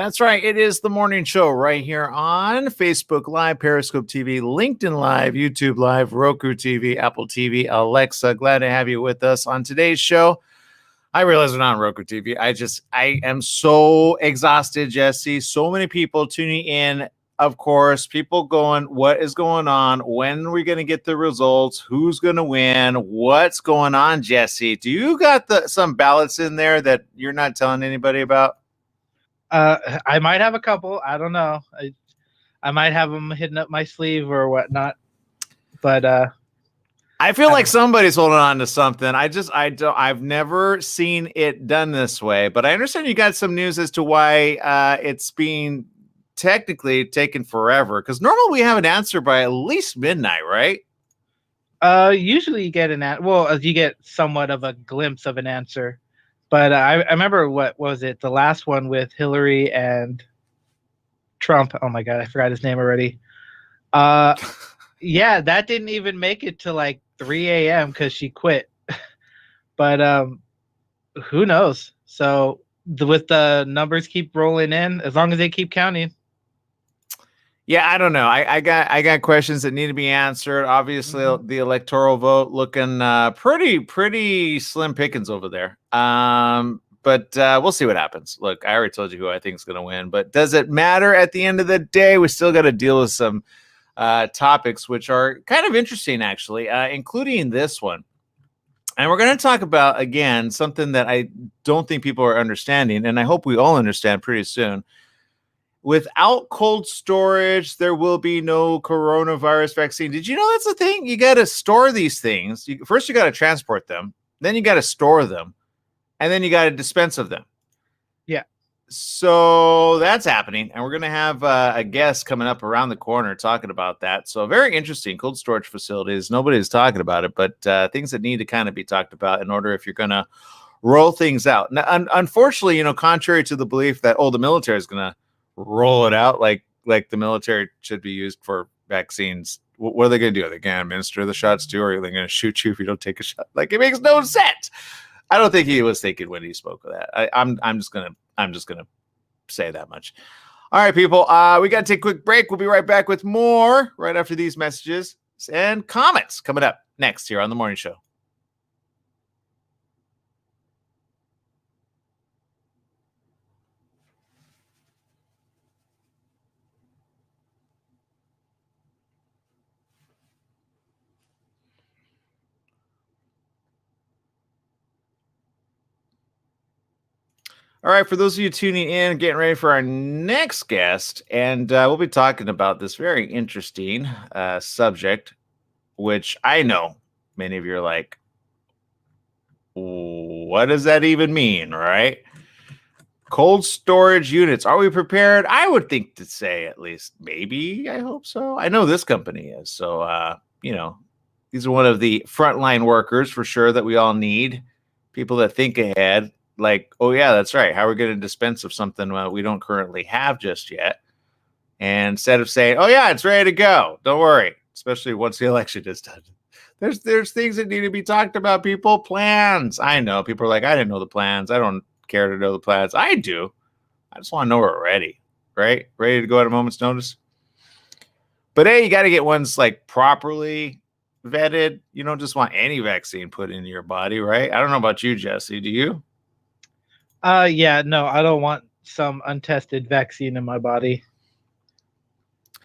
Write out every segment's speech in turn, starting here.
That's right. It is the morning show right here on Facebook Live, Periscope TV, LinkedIn Live, YouTube Live, Roku TV, Apple TV, Alexa. Glad to have you with us on today's show. I realize we're not on Roku TV. I am so exhausted, Jesse. So many people tuning in of course, people going, what is going on? When are we going to get the results? Who's going to win? What's going on, Jesse? Do you got some ballots in there that you're not telling anybody about? I might have a couple. I don't know. I might have them hidden up my sleeve or whatnot. But I feel like somebody's holding on to something. I've never seen it done this way, but I understand you got some news as to why it's being technically taken forever. Because normally we have an answer by at least midnight, right? Usually you get you get somewhat of a glimpse of an answer. But I remember what was it? The last one with Hillary and Trump. Oh my God, I forgot his name already. Yeah, that didn't even make it to like 3 a.m. because she quit. But who knows? So with the numbers keep rolling in, as long as they keep counting. Yeah, I don't know. I got questions that need to be answered. Obviously, the electoral vote looking pretty slim pickings over there. But we'll see what happens. Look, I already told you who I think is going to win. But does it matter at the end of the day? We still got to deal with some topics which are kind of interesting, actually, including this one. And we're going to talk about, again, something that I don't think people are understanding, and I hope we all understand pretty soon. Without cold storage, there will be no coronavirus vaccine. Did you know that's the thing? You got to store these things. First, you got to transport them. Then you got to store them. And then you got to dispense of them. Yeah. So that's happening. And we're going to have a guest coming up around the corner talking about that. So very interesting. Cold storage facilities. Nobody's talking about it, but things that need to kind of be talked about in order if you're going to roll things out. Now, unfortunately, contrary to the belief that, the military is going to roll it out like the military should be used for vaccines. What are they going to do? Are they going to administer the shots too, or are they going to shoot you if you don't take a shot? Like, it makes no sense. I don't think he was thinking when he spoke of that. I'm just gonna say that much. All right, people. We got to take a quick break. We'll be right back with more right after these messages and comments coming up next here on the Morning Show. All right, for those of you tuning in, getting ready for our next guest, and we'll be talking about this very interesting subject, which I know many of you are like, what does that even mean, right? Cold storage units. Are we prepared? I would think to say at least maybe. I hope so. I know this company is. So, these are one of the frontline workers for sure that we all need. People that think ahead. Like, oh, yeah, that's right. How are we going to dispense of something we don't currently have just yet? And instead of saying, oh, yeah, it's ready to go. Don't worry. Especially once the election is done. There's things that need to be talked about, people. Plans. I know. People are like, I didn't know the plans. I don't care to know the plans. I do. I just want to know we're ready. Right? Ready to go at a moment's notice. But, hey, you got to get ones like properly vetted. You don't just want any vaccine put into your body, right? I don't know about you, Jesse. Do you? Yeah, no, I don't want some untested vaccine in my body.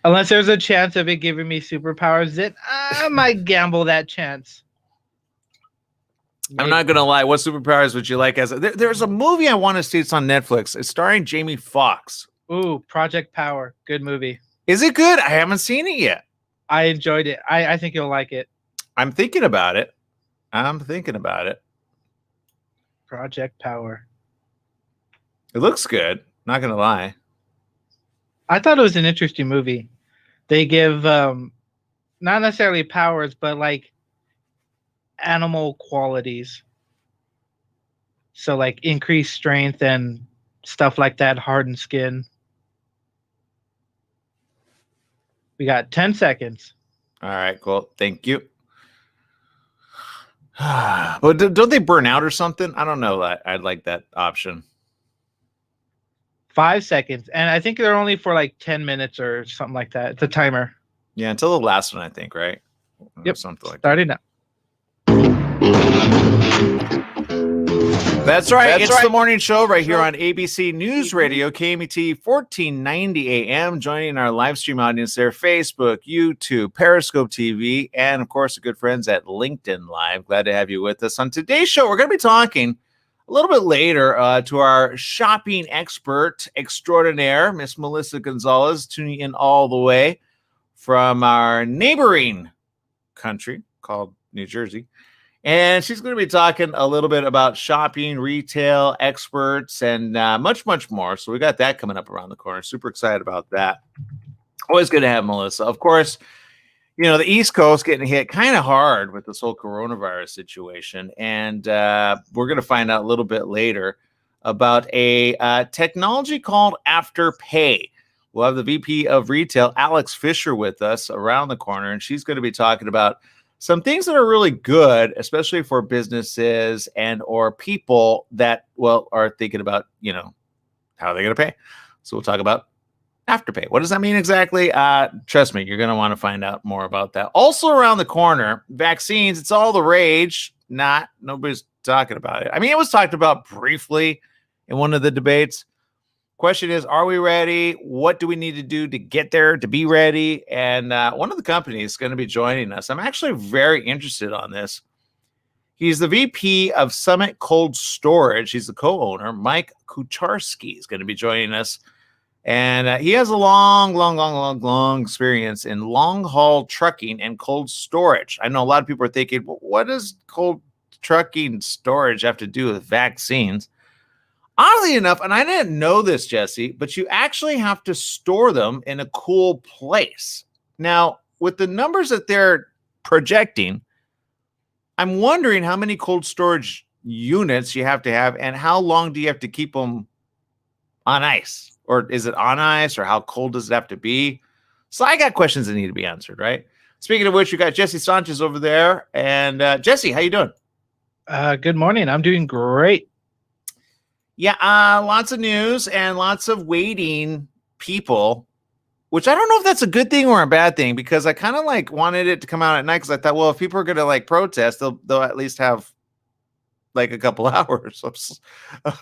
Unless there's a chance of it giving me superpowers, then I might gamble that chance. Maybe. I'm not going to lie. What superpowers would you like? There's a movie I want to see. It's on Netflix. It's starring Jamie Foxx. Ooh, Project Power. Good movie. Is it good? I haven't seen it yet. I enjoyed it. I think you'll like it. I'm thinking about it. Project Power. It looks good. Not going to lie. I thought it was an interesting movie. They give not necessarily powers, but like animal qualities. So like increased strength and stuff like that, hardened skin. We got 10 seconds. All right, cool. Thank you. But don't they burn out or something? I don't know. I'd like that option. 5 seconds. And I think they're only for like 10 minutes or something like that. It's a timer. Yeah, until the last one, I think, right? Yep. Something like Starting that. now. That's right. It's the morning show right here on ABC News Radio, KMET 1490 AM. Joining our live stream audience there, Facebook, YouTube, Periscope TV, and of course, the good friends at LinkedIn Live. Glad to have you with us. On today's show, we're going to be talking a little bit later to our shopping expert extraordinaire, Miss Melissa Gonzalez, tuning in all the way from our neighboring country called New Jersey. And she's going to be talking a little bit about shopping, retail, experts, and much, much more. So we got that coming up around the corner. Super excited about that. Always good to have Melissa. Of course, you know, the East Coast getting hit kind of hard with this whole coronavirus situation. And we're going to find out a little bit later about a technology called Afterpay. We'll have the VP of Retail, Alex Fisher, with us around the corner, and she's going to be talking about some things that are really good, especially for businesses and or people that, well, are thinking about, you know, how are they going to pay? So we'll talk about Afterpay. What does that mean exactly? Trust me, you're going to want to find out more about that. Also around the corner, vaccines, it's all the rage. Nobody's talking about it. I mean, it was talked about briefly in one of the debates. Question is, are we ready? What do we need to do to get there, to be ready? And one of the companies is going to be joining us. I'm actually very interested on this. He's the VP of Summit Cold Storage. He's the co-owner. Mike Kucharski is going to be joining us. And he has a long experience in long-haul trucking and cold storage. I know a lot of people are thinking, well, what does cold trucking storage have to do with vaccines? Oddly enough, and I didn't know this, Jesse, but you actually have to store them in a cool place. Now, with the numbers that they're projecting, I'm wondering how many cold storage units you have to have and how long do you have to keep them on ice? Or is it on ice? Or how cold does it have to be? So I got questions that need to be answered, right? Speaking of which, we got Jesse Sanchez over there. And Jesse, how you doing? Good morning. I'm doing great. Yeah, lots of news and lots of waiting people, which I don't know if that's a good thing or a bad thing, because I kind of like wanted it to come out at night because I thought, well, if people are going to like protest, they'll at least have like a couple hours,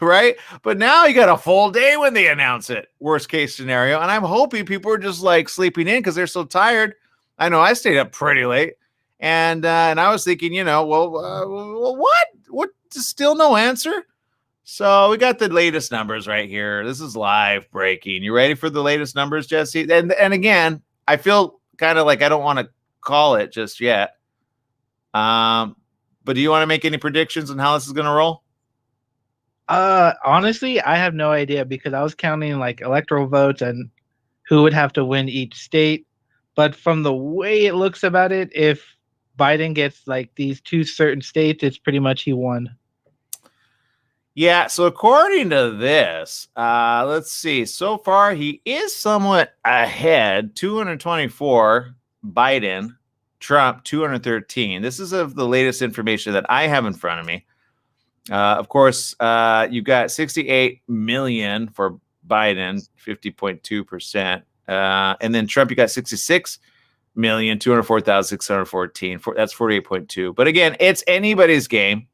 right? But now you got a full day when they announce it, worst case scenario. And I'm hoping people are just like sleeping in because they're so tired. I know I stayed up pretty late. And I was thinking, you know, well, what? Still no answer? So we got the latest numbers right here. This is live breaking. You ready for the latest numbers, Jesse? And again, I feel kind of like I don't want to call it just yet. But do you want to make any predictions on how this is going to roll? Honestly, I have no idea because I was counting like electoral votes and who would have to win each state. But from the way it looks about it, if Biden gets like these two certain states, it's pretty much he won. Yeah, so according to this, let's see. So far, he is somewhat ahead. 224, Biden, Trump, 213. This is of the latest information that I have in front of me. Of course, you've got 68 million for Biden, 50.2%. And then Trump, you got 66 million, 204,614. That's 48.2. But again, it's anybody's game.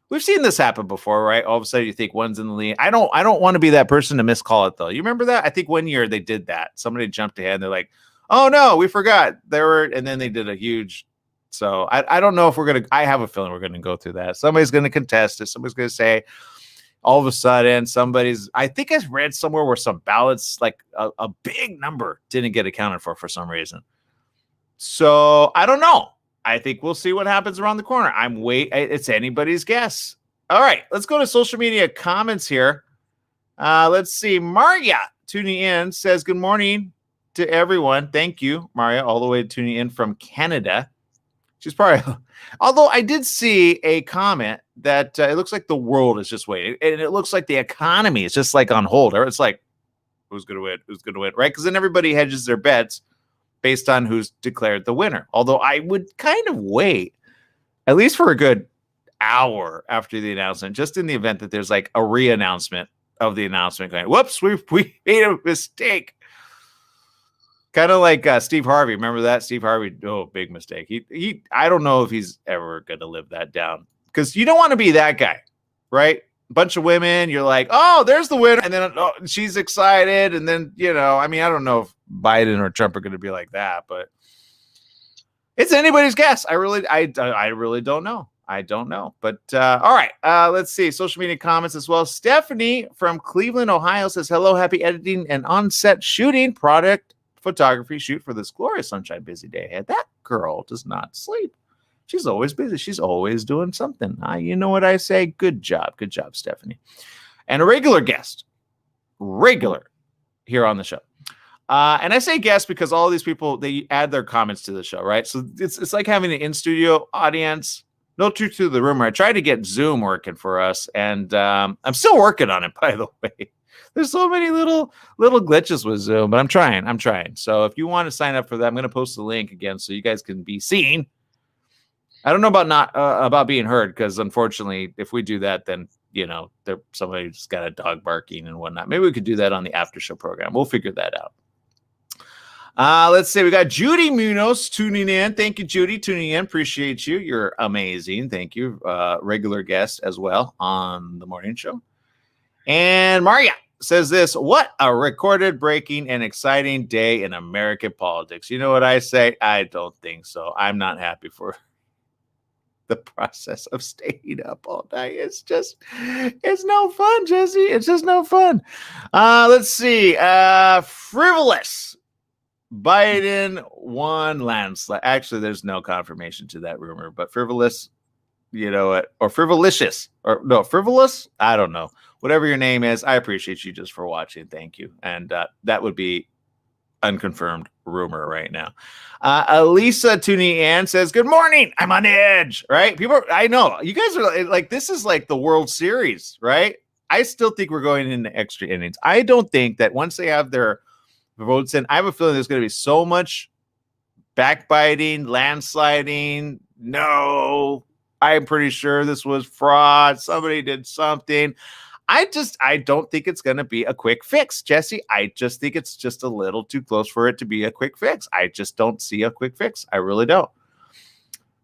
We've seen this happen before, right? All of a sudden you think one's in the lead. I don't want to be that person to miscall it though. You remember that? I think one year they did that. Somebody jumped ahead and they're like, oh no, we forgot. And then they did a huge. So I don't know if I have a feeling we're going to go through that. Somebody's going to contest it. Somebody's going to say all of a sudden I think I read somewhere where some ballots, like a big number didn't get accounted for some reason. So I don't know. I think we'll see what happens around the corner. It's anybody's guess. All right, let's go to social media comments here. Let's see. Maria tuning in says, good morning to everyone. Thank you, Maria, all the way tuning in from Canada. She's probably, although I did see a comment that it looks like the world is just waiting. And it looks like the economy is just like on hold. Or it's like, who's going to win? Who's going to win? Right? Because then everybody hedges their bets based on who's declared the winner. Although I would kind of wait at least for a good hour after the announcement, just in the event that there's like a re-announcement of the announcement going, whoops, we made a mistake. Kind of like Steve Harvey. Remember that? Steve Harvey, big mistake. I don't know if he's ever going to live that down because you don't want to be that guy, right? bunch of women. You're like, oh, there's the winner. And then she's excited. And then, I mean, I don't know if Biden or Trump are going to be like that, but it's anybody's guess. I really don't know. I don't know. But all right, let's see. Social media comments as well. Stephanie from Cleveland, Ohio says, hello, happy editing and on-set shooting, product photography shoot for this glorious sunshine busy day ahead. That girl does not sleep. She's always busy. She's always doing something. You know what I say? Good job. Good job, Stephanie. And a regular guest, here on the show. And I say guest because all these people, they add their comments to the show, right? So it's like having an in-studio audience. No truth to the rumor. I tried to get Zoom working for us, and I'm still working on it, by the way. There's so many little glitches with Zoom, but I'm trying. So if you want to sign up for that, I'm going to post the link again so you guys can be seen. I don't know about about being heard, because unfortunately, if we do that, then somebody just got a dog barking and whatnot. Maybe we could do that on the after show program. We'll figure that out. Let's see. We got Judy Munoz tuning in. Thank you, Judy, tuning in. Appreciate you. You're amazing. Thank you. Regular guest as well on the morning show. And Maria says this: what a recorded, breaking, and exciting day in American politics. You know what I say? I don't think so. I'm not happy for the process of staying up all night. It's no fun, Jesse. It's just no fun. Let's see. Frivolous. Biden won landslide. Actually, there's no confirmation to that rumor, but frivolous, or frivolicious, or no, frivolous. I don't know. Whatever your name is, I appreciate you just for watching. Thank you. And that would be unconfirmed rumor right now. Elisa Tooney Ann says, good morning. I'm on edge, right? I know you guys are like, this is like the World Series, right? I still think we're going into extra innings. I don't think that once they have their votes in, I have a feeling there's going to be so much backbiting, landsliding. No, I'm pretty sure this was fraud. Somebody did something. I don't think it's going to be a quick fix, Jesse. I just think it's just a little too close for it to be a quick fix. I just don't see a quick fix. I really don't.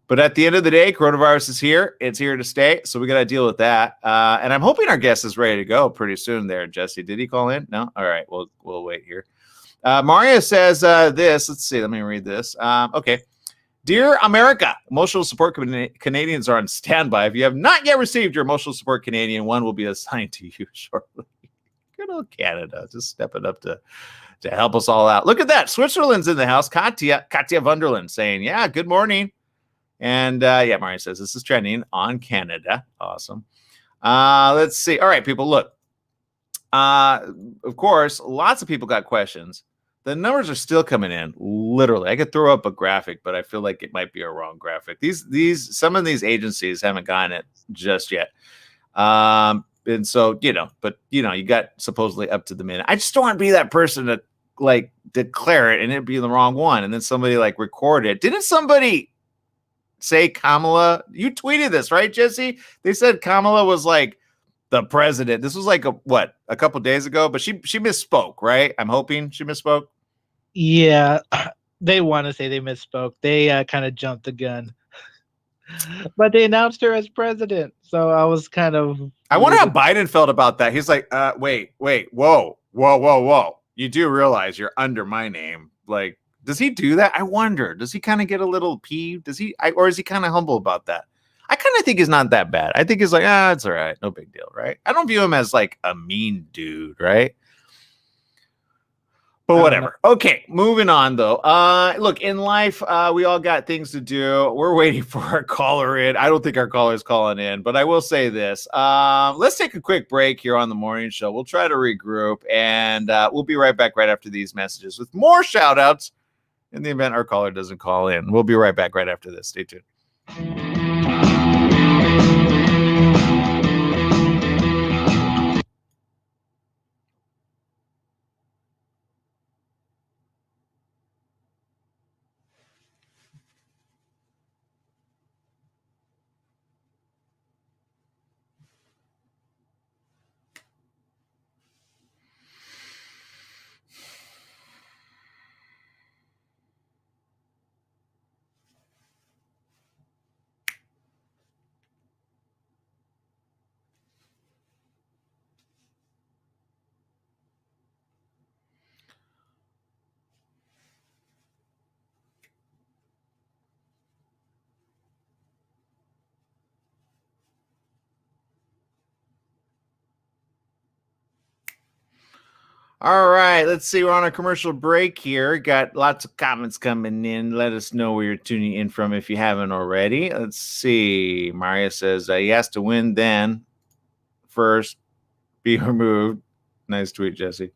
But at the end of the day, coronavirus is here. It's here to stay. So we got to deal with that. And I'm hoping our guest is ready to go pretty soon there, Jesse. Did he call in? No? All right. We'll wait here. Maria says this. Let's see. Let me read this. Okay. Dear America, emotional support Canadians are on standby. If you have not yet received your emotional support Canadian, one will be assigned to you shortly. Good old Canada, just stepping up to help us all out. Look at that. Switzerland's in the house. Katya Wunderland saying, yeah, good morning. And Maria says, this is trending on Canada. Awesome. Let's see. All right, people, look. Of course, lots of people got questions. The numbers are still coming in. Literally, I could throw up a graphic, but I feel like it might be a wrong graphic. Some of these agencies haven't gotten it just yet. And so, you got supposedly up to the minute. I just don't want to be that person to like declare it and it be the wrong one. And then somebody like record it. Didn't somebody say Kamala? You tweeted this, right, Jesse? They said Kamala was like the president. This was like a couple days ago, but she misspoke, right? I'm hoping she misspoke. Yeah, they want to say they misspoke. They kind of jumped the gun, but they announced her as president. So I was kind of. I wonder how Biden felt about that. He's like, wait, whoa. You do realize you're under my name. Like, does he do that? I wonder. Does he kind of get a little peeved? Or is he kind of humble about that? I kind of think he's not that bad. I think he's like, it's all right. No big deal, right? I don't view him as like a mean dude, right? But whatever. Okay, moving on though. Look, in life, we all got things to do. We're waiting for our caller in. I don't think our caller's calling in, but I will say this. Let's take a quick break here on the morning show. We'll try to regroup, and we'll be right back right after these messages with more shout outs in the event our caller doesn't call in. We'll be right back right after this. Stay tuned. All right, let's see. We're on a commercial break here. Got lots of comments coming in. Let us know where you're tuning in from if you haven't already. Let's see. Maria says he has to win then first, be removed. Nice tweet, Jesse.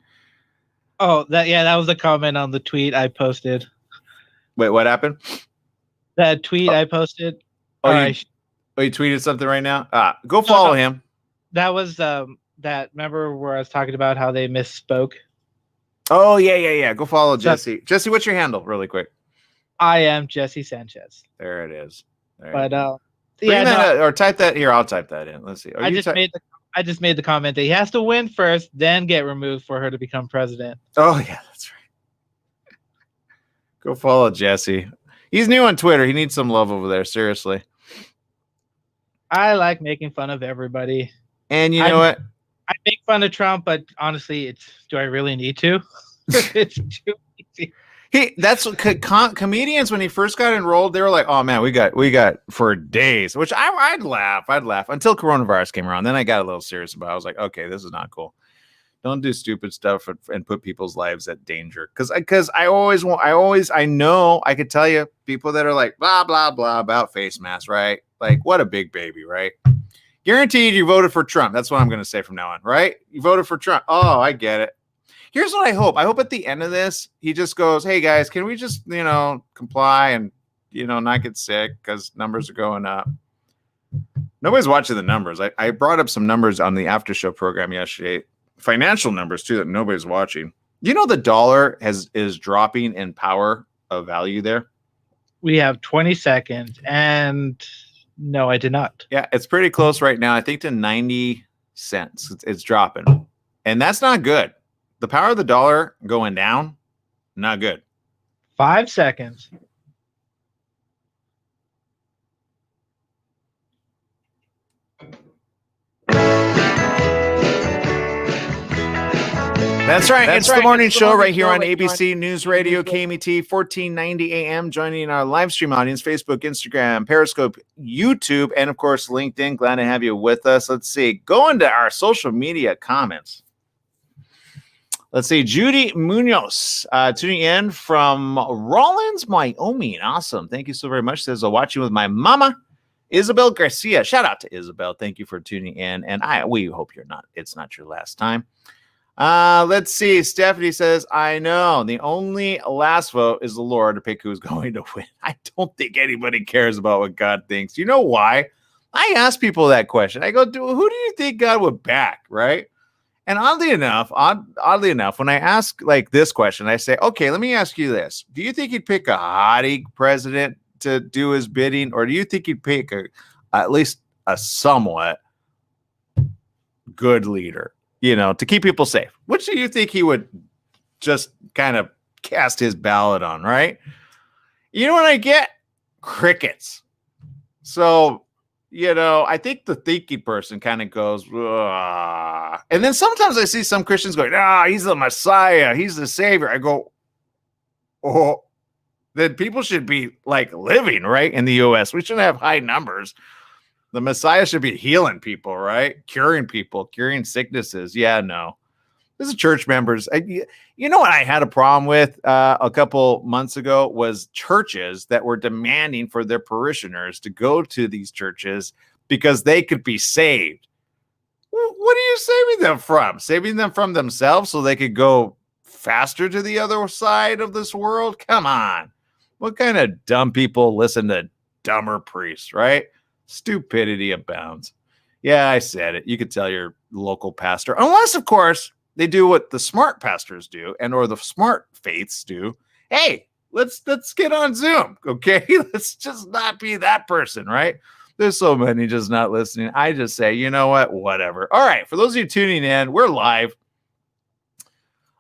Oh, that was a comment on the tweet I posted. Wait, what happened? That tweet I posted. Oh, you tweeted something right now? Go follow him. That was that. Remember where I was talking about how they misspoke? Oh, yeah. Go follow Jesse. Jesse, what's your handle, really quick? I am Jesse Sanchez. There it is. Or type that here. I'll type that in. Let's see. I just made the comment that he has to win first, then get removed for her to become president. Oh yeah, that's right. Go follow Jesse. He's new on Twitter. He needs some love over there. Seriously. I like making fun of everybody. And you know what? I make fun of Trump, but honestly, do I really need to? It's too easy. That's what comedians, when he first got enrolled, they were like, "Oh man, we got for days," which I'd laugh until coronavirus came around. Then I got a little serious about it. I was like, "Okay, this is not cool. Don't do stupid stuff and put people's lives at danger." Because I know I could tell you people that are like blah blah blah about face masks, right? Like, what a big baby, right? Guaranteed you voted for Trump. That's what I'm going to say from now on, right? You voted for Trump. Oh, I get it. Here's what I hope. I hope at the end of this, he just goes, "Hey guys, can we just, comply and, not get sick because numbers are going up." Nobody's watching the numbers. I brought up some numbers on the after show program yesterday, financial numbers too, that nobody's watching. The dollar is dropping in power of value there. We have 20 seconds, and no, I did not. Yeah, it's pretty close right now. I think to 90 cents. It's dropping, and that's not good. The power of the dollar going down, not good. 5 seconds. That's right. It's the morning show right here on ABC News Radio, KMET, 1490 AM. Joining our live stream audience, Facebook, Instagram, Periscope, YouTube, and of course, LinkedIn. Glad to have you with us. Let's see. Go into our social media comments. Let's see. Judy Munoz tuning in from Rawlins, Wyoming. Awesome. Thank you so very much. Says, watching with my mama, Isabel Garcia. Shout out to Isabel. Thank you for tuning in. And we hope it's not your last time. Let's see. Stephanie says, I know the only last vote is the Lord to pick who's going to win. I don't think anybody cares about what God thinks. You know why? I ask people that question. I go, who do you think God would back? Right. And oddly enough, when I ask like this question, I say, okay, let me ask you this. Do you think he'd pick a hottie president to do his bidding? Or do you think he'd pick at least a somewhat good leader, to keep people safe? Which do you think he would just kind of cast his ballot on, right? You know what I get? Crickets. So, I think the thinking person kind of goes, ugh. And then sometimes I see some Christians going, he's the Messiah. He's the Savior. I go, oh, then people should be like living, right? In the U.S. We shouldn't have high numbers. The Messiah should be healing people, right? Curing people, curing sicknesses. Yeah, no. This is church members. You know what I had a problem with a couple months ago was churches that were demanding for their parishioners to go to these churches because they could be saved. What are you saving them from? Saving them from themselves so they could go faster to the other side of this world? Come on. What kind of dumb people listen to dumber priests, right? Stupidity abounds. Yeah, I said it. You could tell your local pastor, unless, of course, they do what the smart pastors do or the smart faiths do. Hey, let's get on Zoom, okay? Let's just not be that person, right? There's so many just not listening. I just say, you know what? Whatever. All right, for those of you tuning in, we're live.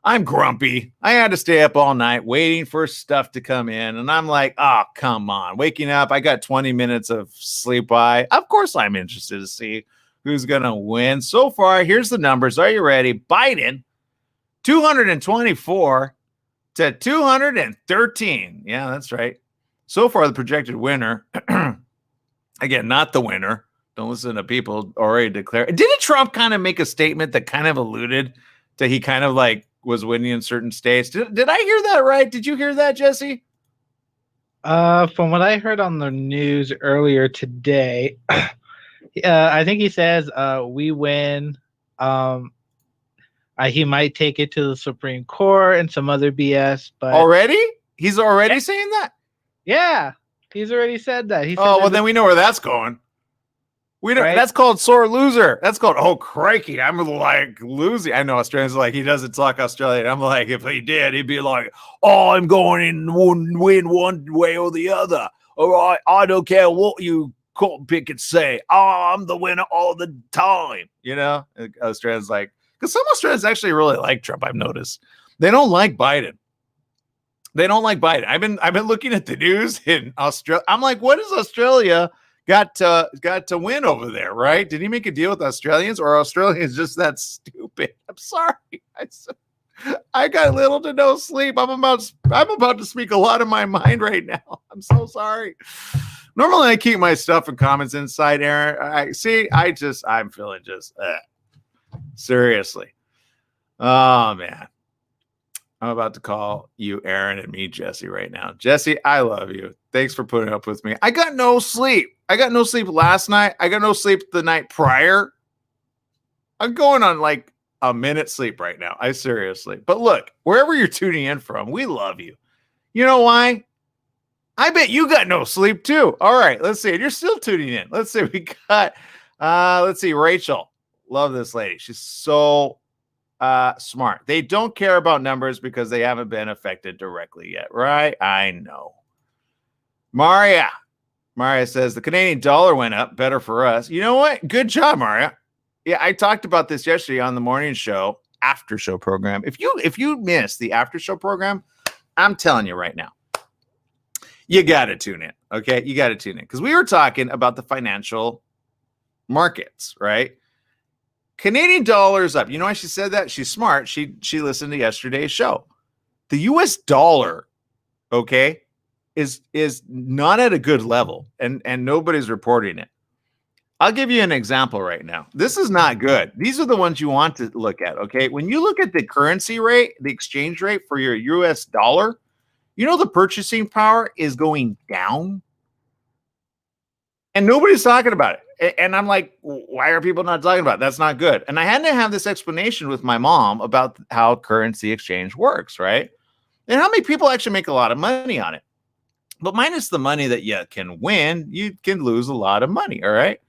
I'm grumpy. I had to stay up all night waiting for stuff to come in. And I'm like, oh, come on. Waking up, I got 20 minutes of sleep by. Of course, I'm interested to see who's going to win. So far, here's the numbers. Are you ready? Biden, 224 to 213. Yeah, that's right. So far, the projected winner, again, not the winner. Don't listen to people already declare. Didn't Trump kind of make a statement that kind of alluded to he kind of like was winning in certain states. Did I hear that right? Did you hear that, Jesse? From what I heard on the news earlier today, I think he says we win. He might take it to the Supreme Court and some other BS. But already, he's already saying that. Yeah, he's already said that. He said well, then we know where that's going. We don't. Right? That's called sore loser. That's called crikey. I'm like losing. I know Australians are like he doesn't talk Australian. I'm like if he did, he'd be like, I'm going in win one way or the other. All right, I don't care what you pick and say. I'm the winner all the time. You know, Australians like because some Australians actually really like Trump. I've noticed they don't like Biden. They don't like Biden. I've been looking at the news in Australia. I'm like, what is Australia? Got to win over there, right? Did he make a deal with Australians, or are Australians just that stupid? I'm sorry. I got little to no sleep. I'm about to speak a lot of my mind right now. I'm so sorry. Normally I keep my stuff and comments inside, Aaron. I'm feeling just seriously. Oh man. I'm about to call you Aaron and me Jesse right now. Jesse, I love you. Thanks for putting up with me. I got no sleep. I got no sleep last night. I got no sleep the night prior. I'm going on like a minute sleep right now. I seriously. But look, wherever you're tuning in from, we love you. You know why? I bet you got no sleep too. All right, let's see. You're still tuning in. Let's see. We got, Rachel. Love this lady. She's so smart. They don't care about numbers because they haven't been affected directly yet, right? I know. Maria says the Canadian dollar went up. Better for us. You know what? Good job, Maria. Yeah, I talked about this yesterday on the morning show, after show program. If you missed the after show program, I'm telling you right now, you got to tune in. Okay, you got to tune in because we were talking about the financial markets, right? Canadian dollar's up. You know why she said that? She's smart. She listened to yesterday's show. The US dollar, okay, is not at a good level, and nobody's reporting it. I'll give you an example right now. This is not good. These are the ones you want to look at, okay? When you look at the currency rate, the exchange rate for your US dollar, you know the purchasing power is going down. And nobody's talking about it. And I'm like, why are people not talking about it? That's not good. And I had to have this explanation with my mom about how currency exchange works, right? And how many people actually make a lot of money on it. But minus the money that you can win, you can lose a lot of money, all right?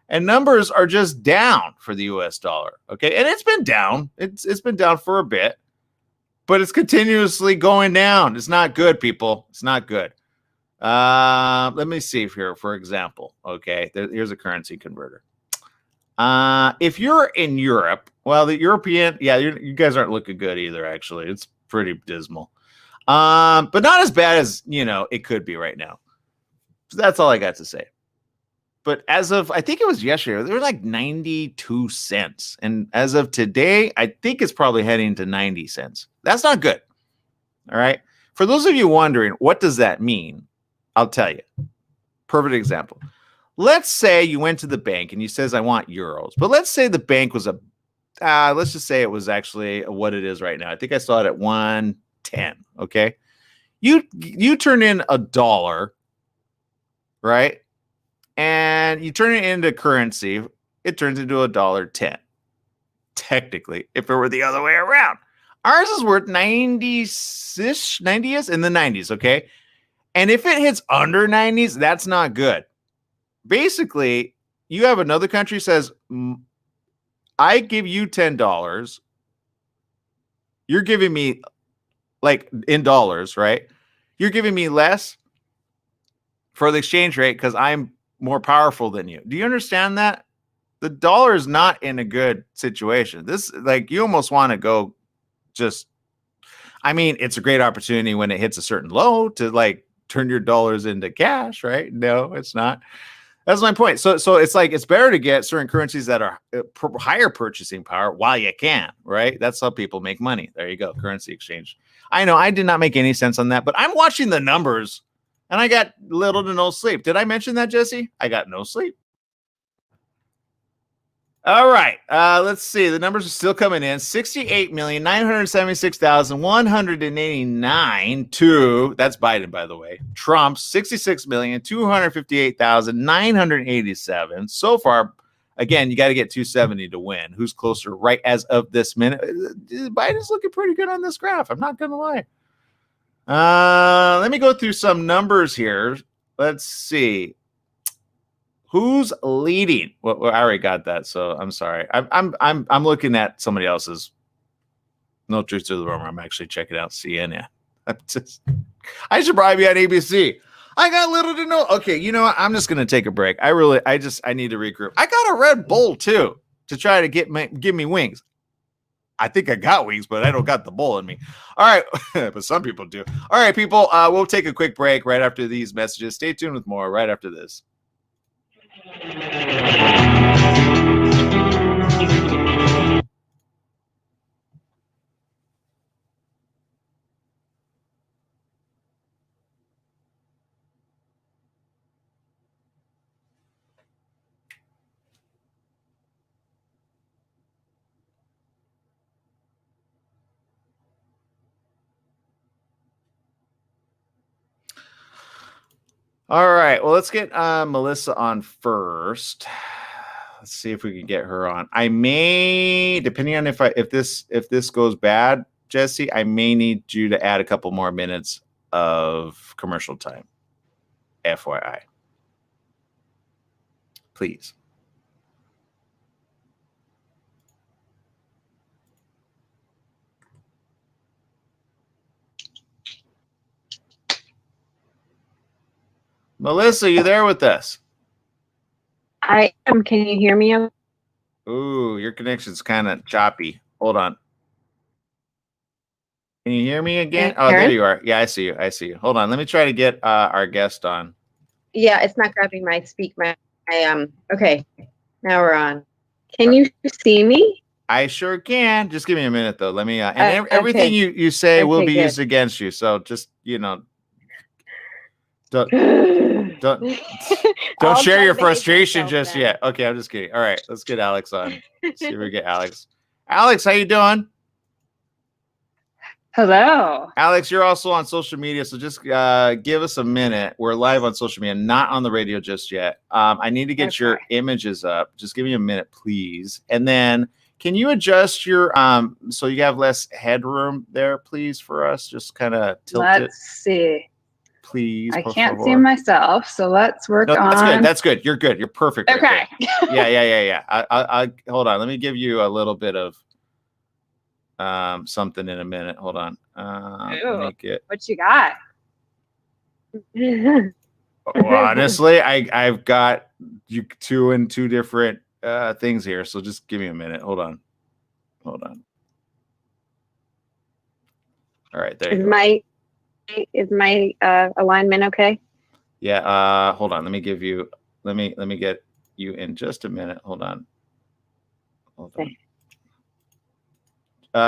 And numbers are just down for the US dollar, okay? And it's been down. It's been down for a bit, but it's continuously going down. It's not good, people. It's not good. Let me see here, for example. Okay, here's a currency converter. If you're in Europe, well, the European, you guys aren't looking good either, actually. It's pretty dismal. But not as bad as, it could be right now. So that's all I got to say. But as of, I think it was yesterday, they were like 92 cents. And as of today, I think it's probably heading to 90 cents. That's not good. All right. For those of you wondering, what does that mean? I'll tell you. Perfect example. Let's say you went to the bank and you says, I want euros. But let's say the bank was let's just say it was actually what it is right now. I think I saw it at 110. Okay. You turn in $1, right? And you turn it into currency. It turns into $1.10. Technically, if it were the other way around. Ours is worth 90-ish, 90s in the 90s. Okay. And if it hits under 90s, that's not good. Basically, you have another country says, I give you $10. You're giving me, like in dollars, right? You're giving me less for the exchange rate because I'm more powerful than you. Do you understand that? The dollar is not in a good situation. This, like, you almost want to go it's a great opportunity when it hits a certain low to like turn your dollars into cash, right? No, it's not. That's my point. So it's like, it's better to get certain currencies that are higher purchasing power while you can, right? That's how people make money. There you go. Currency exchange. I know I did not make any sense on that, but I'm watching the numbers and I got little to no sleep. Did I mention that, Jesse? I got no sleep. All right. Let's see. The numbers are still coming in. 68,976,189 to, that's Biden, by the way. Trump's 66,258,987. So far, again, you got to get 270 to win. Who's closer right as of this minute? Biden's looking pretty good on this graph. I'm not going to lie. Let me go through some numbers here. Let's see. Who's leading? Well, I already got that, so I'm sorry. I'm looking at somebody else's. No truth to the rumor. I'm actually checking out CNN. I should probably be on ABC. I got little to no. Okay, you know what? I'm just gonna take a break. I need to regroup. I got a Red Bull too to try to give me wings. I think I got wings, but I don't got the bull in me. All right, but some people do. All right, people. We'll take a quick break right after these messages. Stay tuned with more right after this. All right. Well, let's get Melissa on first. Let's see if we can get her on. I may, depending on if this goes bad, Jesse, I may need you to add a couple more minutes of commercial time. FYI. Please. Melissa, you there with us? I am. Can you hear me? Ooh, your connection's kind of choppy. Hold on. Can you hear me again? Oh, there you are. Yeah, I see you. Hold on. Let me try to get our guest on. Yeah, it's not grabbing my okay. Now we're on. Can you see me? I sure can. Just give me a minute though. Let me everything you say will be used against you. So just, don't share your frustration just yet. Okay, I'm just kidding. All right, let's get Alex on. See if we get Alex. Alex, how you doing? Hello. Alex, you're also on social media, so just give us a minute. We're live on social media, not on the radio just yet. I need to get your images up. Just give me a minute, please. And then can you adjust your so you have less headroom there, please, for us? Just kind of tilt it. Let's see. Please. I can't see myself, so let's work on. That's good. You're good. You're perfect. Okay. Right yeah. I hold on. Let me give you a little bit of something in a minute. Hold on. Make it. What you got? Well, honestly, I've got you two different things here. So just give me a minute. Hold on. All right. There you go. Is my alignment okay? Yeah. Hold on. Let me get you in just a minute. Hold on. Okay.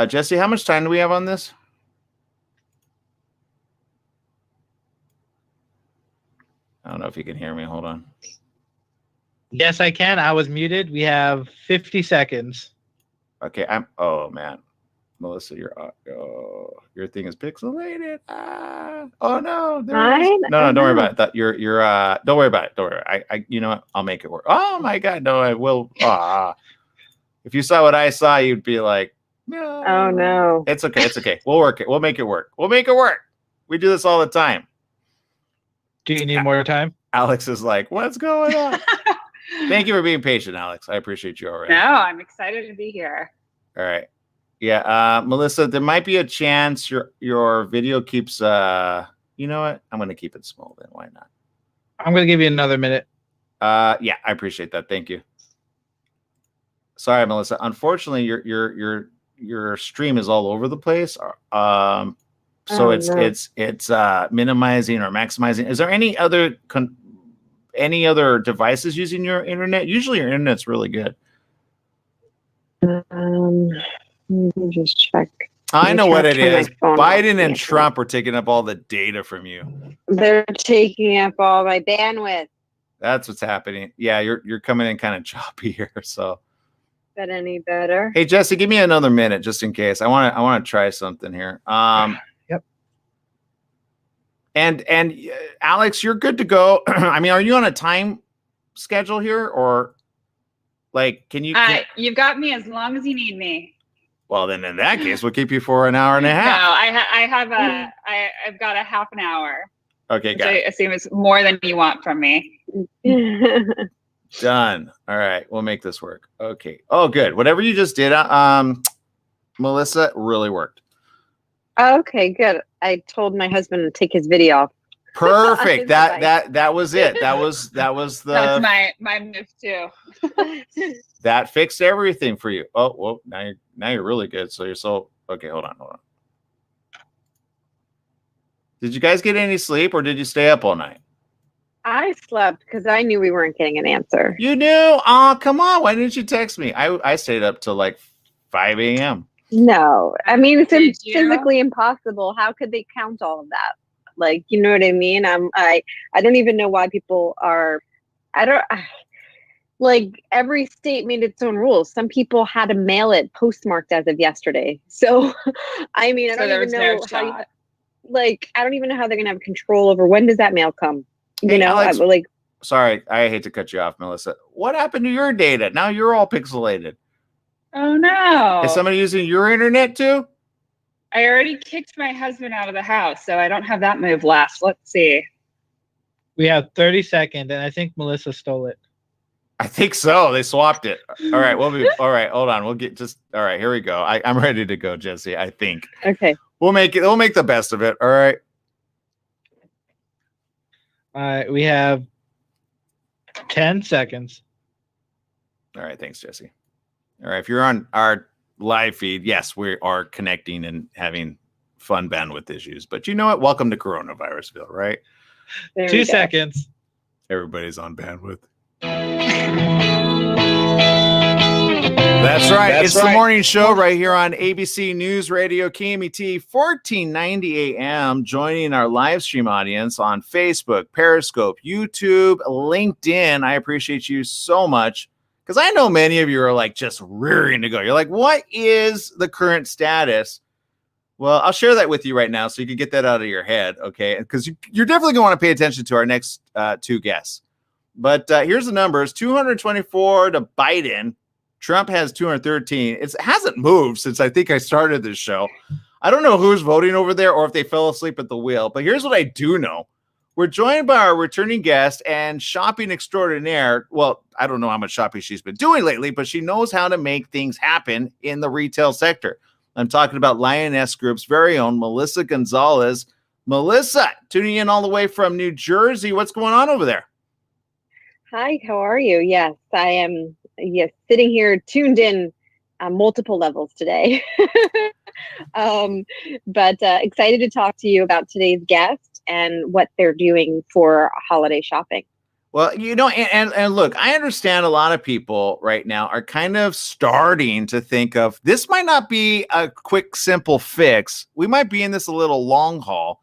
Jesse, how much time do we have on this? I don't know if you can hear me. Hold on. Yes, I can. I was muted. We have 50 seconds. Okay. Oh man, Melissa, your thing is pixelated. Oh no. No, don't worry about it. Don't worry about it. Don't worry. I you know what? I'll make it work. Oh my God, no, I will. If you saw what I saw, you'd be like, no. Oh no. It's okay. It's okay. We'll work it. We'll make it work. We do this all the time. Do you need more time? Alex is like, what's going on? Thank you for being patient, Alex. I appreciate you already. No, I'm excited to be here. All right. Yeah, Melissa, there might be a chance your video keeps you know what? I'm gonna keep it small then. Why not? I'm gonna give you another minute. Yeah, I appreciate that. Thank you. Sorry, Melissa. Unfortunately, your stream is all over the place. So it's minimizing or maximizing. Is there any other devices using your internet? Usually your internet's really good. Let me just check. I know what it is. Biden and Trump are taking up all the data from you. They're taking up all my bandwidth. That's what's happening. Yeah, you're coming in kind of choppy here. So that any better? Hey, Jesse, give me another minute just in case. I want to try something here. Yep. And Alex, you're good to go. I mean, are you on a time schedule here, or like can you? You've got me as long as you need me. Well, then in that case, we'll keep you for an hour and a half. No, I've got a half an hour. Okay, Which I assume is more than you want from me. Done. All right, we'll make this work. Okay. Oh, good. Whatever you just did, Melissa, really worked. Okay, good. I told my husband to take his video off. Perfect. that was it. That was the. That's my move too. That fixed everything for you. Oh, well, now you're really good. So okay. Hold on. Did you guys get any sleep, or did you stay up all night? I slept because I knew we weren't getting an answer. You knew? Oh, come on. Why didn't you text me? I stayed up till like 5 a.m. No, I mean, it's physically impossible. How could they count all of that? Like, you know what I mean? I don't even know why people are. Like, every state made its own rules. Some people had to mail it postmarked as of yesterday. So, I mean, I don't even know how. I don't even know how they're gonna have control over when does that mail come. You know, Alex, sorry, I hate to cut you off, Melissa. What happened to your data? Now you're all pixelated. Oh no! Is somebody using your internet too? I already kicked my husband out of the house, so I don't have that move left. Let's see. We have 30 seconds, and I think Melissa stole it. I think so. They swapped it. All right, all right. Hold on. All right. Here we go. I'm ready to go, Jesse. I think. Okay. We'll make the best of it. All right. We have 10 seconds. All right. Thanks, Jesse. All right. If you're on our live feed, yes, we are connecting and having fun bandwidth issues. But you know what? Welcome to Coronavirusville, right? 2 seconds. Everybody's on bandwidth. That's right. It's the morning show right here on ABC News Radio KMET 1490 AM. Joining our live stream audience on Facebook, Periscope, YouTube, LinkedIn. I appreciate you so much because I know many of you are like just rearing to go. You're like, what is the current status? Well, I'll share that with you right now so you can get that out of your head, okay? Because you're definitely going to want to pay attention to our next two guests. But here's the numbers. 224 to Biden. Trump has 213. It hasn't moved since I think I started this show. I don't know who's voting over there or if they fell asleep at the wheel. But here's what I do know. We're joined by our returning guest and shopping extraordinaire. Well, I don't know how much shopping she's been doing lately, but she knows how to make things happen in the retail sector. I'm talking about Lioness Group's very own Melissa Gonzalez. Melissa, tuning in all the way from New Jersey. What's going on over there? Hi, how are you? Yes, I am. Yes, sitting here tuned in on multiple levels today. But excited to talk to you about today's guest and what they're doing for holiday shopping. Well, you know, and look, I understand a lot of people right now are kind of starting to think of this might not be a quick, simple fix. We might be in this a little long haul.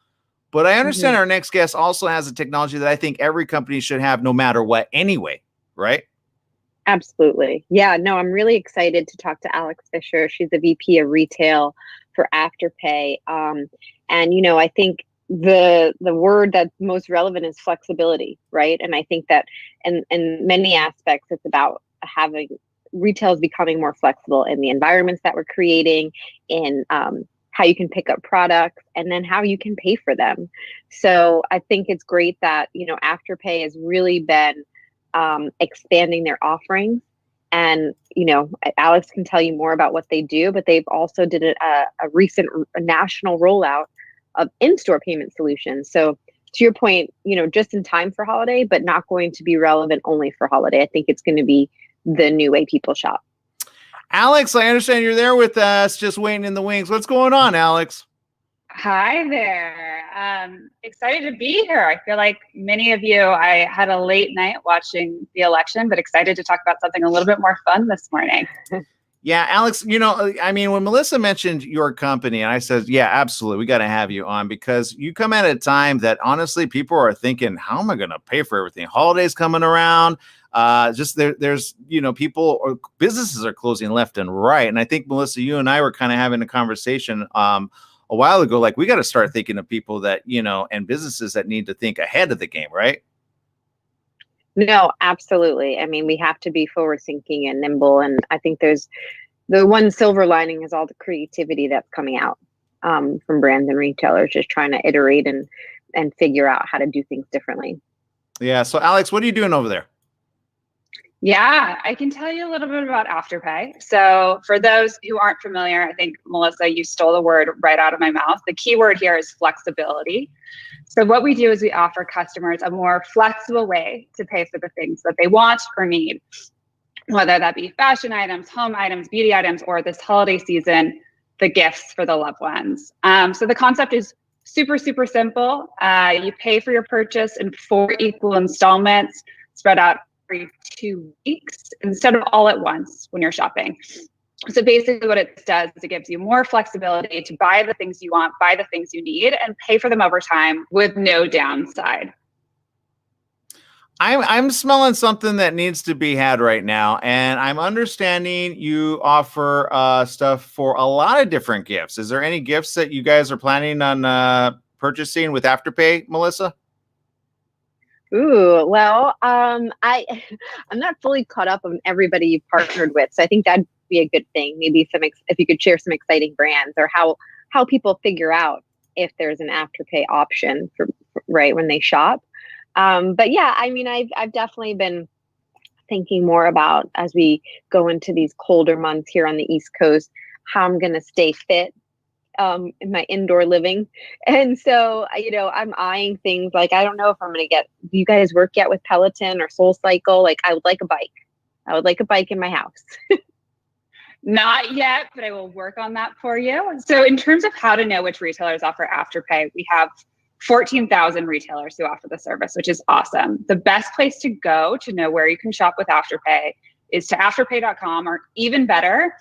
But I understand our next guest also has a technology that I think every company should have no matter what anyway, right? Absolutely. Yeah, no, I'm really excited to talk to Alex Fisher. She's the VP of Retail for Afterpay. And, you know, I think the word that's most relevant is flexibility, right? And I think that in many aspects, it's about having retail is becoming more flexible in the environments that we're creating, in how you can pick up products, and then how you can pay for them. So I think it's great that, you know, Afterpay has really been expanding their offerings. And, you know, Alex can tell you more about what they do, but they've also did a recent national rollout of in-store payment solutions. So to your point, you know, just in time for holiday, but not going to be relevant only for holiday. I think it's going to be the new way people shop. Alex, I understand you're there with us, just waiting in the wings. What's going on, Alex? Hi there. Excited to be here. I feel like many of you, I had a late night watching the election, but excited to talk about something a little bit more fun this morning. Yeah, Alex, I mean, when Melissa mentioned your company, and I said, yeah, absolutely, we got to have you on because you come at a time that honestly people are thinking, how am I going to pay for everything? Holidays coming around. Just there's, people or businesses are closing left and right. And I think, Melissa, you and I were kind of having a conversation a while ago, like we got to start thinking of people that, and businesses that need to think ahead of the game, right? No, absolutely. I mean, we have to be forward thinking and nimble. And I think there's the one silver lining is all the creativity that's coming out from brands and retailers, just trying to iterate and figure out how to do things differently. Yeah. So, Alex, what are you doing over there? Yeah, I can tell you a little bit about Afterpay. So for those who aren't familiar, I think, Melissa, you stole the word right out of my mouth. The key word here is flexibility. So what we do is we offer customers a more flexible way to pay for the things that they want or need, whether that be fashion items, home items, beauty items, or this holiday season, the gifts for the loved ones. So the concept is super, super simple. You pay for your purchase in 4 equal installments spread out every 2 weeks instead of all at once when you're shopping. So basically what it does is it gives you more flexibility to buy the things you want, buy the things you need, and pay for them over time with no downside. I'm smelling something that needs to be had right now, and I'm understanding you offer stuff for a lot of different gifts. Is there any gifts that you guys are planning on purchasing with Afterpay, Melissa? Ooh, well, I'm not fully caught up on everybody you've partnered with, so I think that'd be a good thing. Maybe if you could share some exciting brands or how people figure out if there's an Afterpay option for right when they shop. But yeah, I mean, I've definitely been thinking more about as we go into these colder months here on the East Coast, how I'm going to stay fit in my indoor living. And so, I'm eyeing things like, I don't know if I'm going to do you guys work yet with Peloton or SoulCycle? Like, I would like a bike. I would like a bike in my house. Not yet, but I will work on that for you. So in terms of how to know which retailers offer Afterpay, we have 14,000 retailers who offer the service, which is awesome. The best place to go to know where you can shop with Afterpay is to afterpay.com, or even better,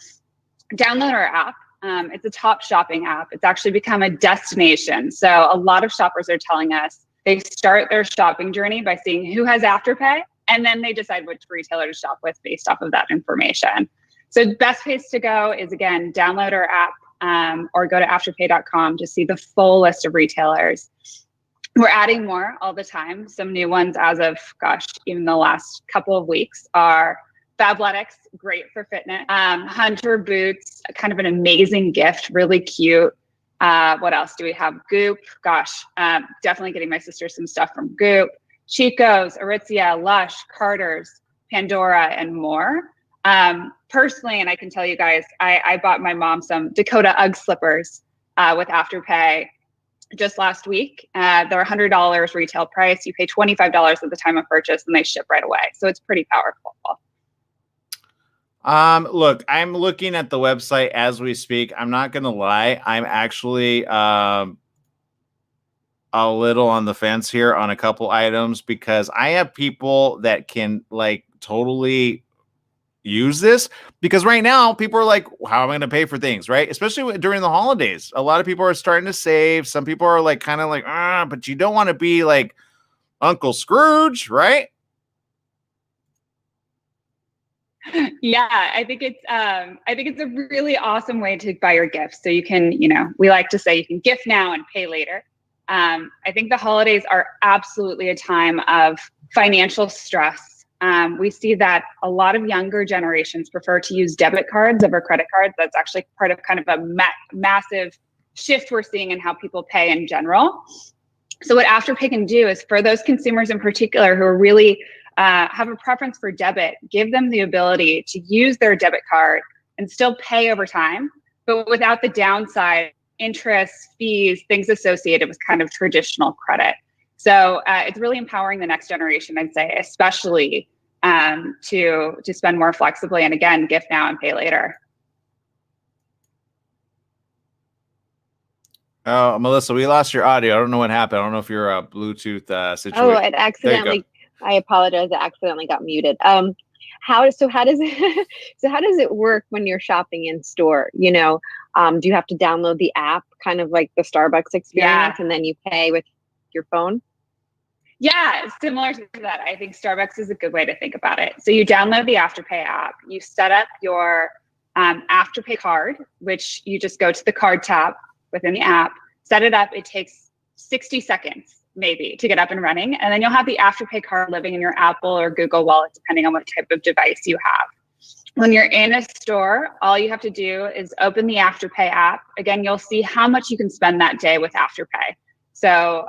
download our app. It's a top shopping app. It's actually become a destination. So a lot of shoppers are telling us they start their shopping journey by seeing who has Afterpay, and then they decide which retailer to shop with based off of that information. So the best place to go is, again, download our app or go to afterpay.com to see the full list of retailers. We're adding more all the time. Some new ones as of, even the last couple of weeks are Fabletics, great for fitness. Hunter Boots, kind of an amazing gift, really cute. What else do we have? Goop, definitely getting my sister some stuff from Goop. Chico's, Aritzia, Lush, Carter's, Pandora, and more. Personally, and I can tell you guys, I bought my mom some Dakota Ugg slippers with Afterpay just last week. They're $100 retail price. You pay $25 at the time of purchase, and they ship right away. So it's pretty powerful. Look, I'm looking at the website as we speak. I'm not gonna lie, I'm actually a little on the fence here on a couple items because I have people that can like totally use this, because right now people are like, how am I going to pay for things, right? Especially during the holidays. A lot of people are starting to save. Some people are like kind of like, but you don't want to be like Uncle Scrooge, right? Yeah, I think it's a really awesome way to buy your gifts. So you can, we like to say you can gift now and pay later. I think the holidays are absolutely a time of financial stress. We see that a lot of younger generations prefer to use debit cards over credit cards. That's actually part of kind of a massive shift we're seeing in how people pay in general. So what Afterpay can do is, for those consumers in particular who are really have a preference for debit, give them the ability to use their debit card and still pay over time, but without the downside, interest, fees, things associated with kind of traditional credit. So it's really empowering the next generation, I'd say, especially to spend more flexibly, and again, gift now and pay later. Oh, Melissa, we lost your audio. I don't know what happened. I don't know if you're a Bluetooth situation. Oh, it accidentally. I apologize. It accidentally got muted. how does it so how does it work when you're shopping in store? Do you have to download the app, kind of like the Starbucks experience, and then you pay with your phone? Yeah, similar to that. I think Starbucks is a good way to think about it. So you download the Afterpay app, you set up your Afterpay card, which you just go to the card tab within the app, set it up. It takes 60 seconds maybe to get up and running. And then you'll have the Afterpay card living in your Apple or Google Wallet, depending on what type of device you have. When you're in a store, all you have to do is open the Afterpay app. Again, you'll see how much you can spend that day with Afterpay. So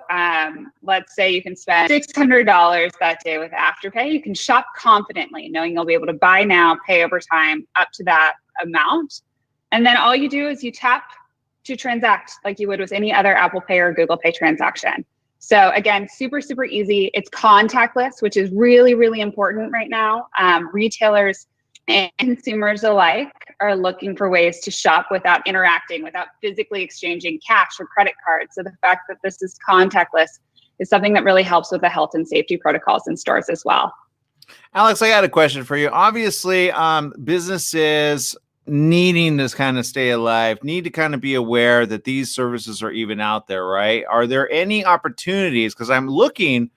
let's say you can spend $600 that day with Afterpay. You can shop confidently, knowing you'll be able to buy now, pay over time up to that amount. And then all you do is you tap to transact like you would with any other Apple Pay or Google Pay transaction. So again, super, super easy. It's contactless, which is really, really important right now. Retailers and consumers alike are looking for ways to shop without interacting, without physically exchanging cash or credit cards. So the fact that this is contactless is something that really helps with the health and safety protocols in stores as well. Alex, I got a question for you. Obviously, businesses needing to kind of stay alive need to kind of be aware that these services are even out there, right? Are there any opportunities? Because I'm looking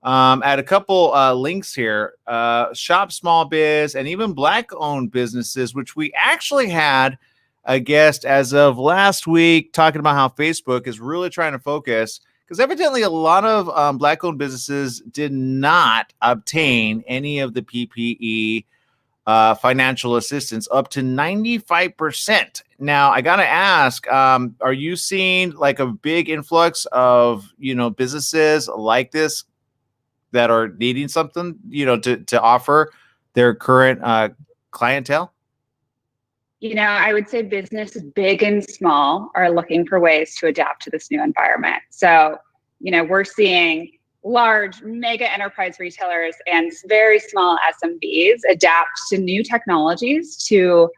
at a couple links here, Shop Small Biz and even Black-owned businesses, which we actually had a guest as of last week talking about how Facebook is really trying to focus, because evidently a lot of Black-owned businesses did not obtain any of the PPE financial assistance, up to 95%. Now, I got to ask, are you seeing like a big influx of, businesses like this that are needing something, to offer their current clientele? I would say businesses big and small are looking for ways to adapt to this new environment. So, we're seeing large mega enterprise retailers and very small SMBs adapt to new technologies to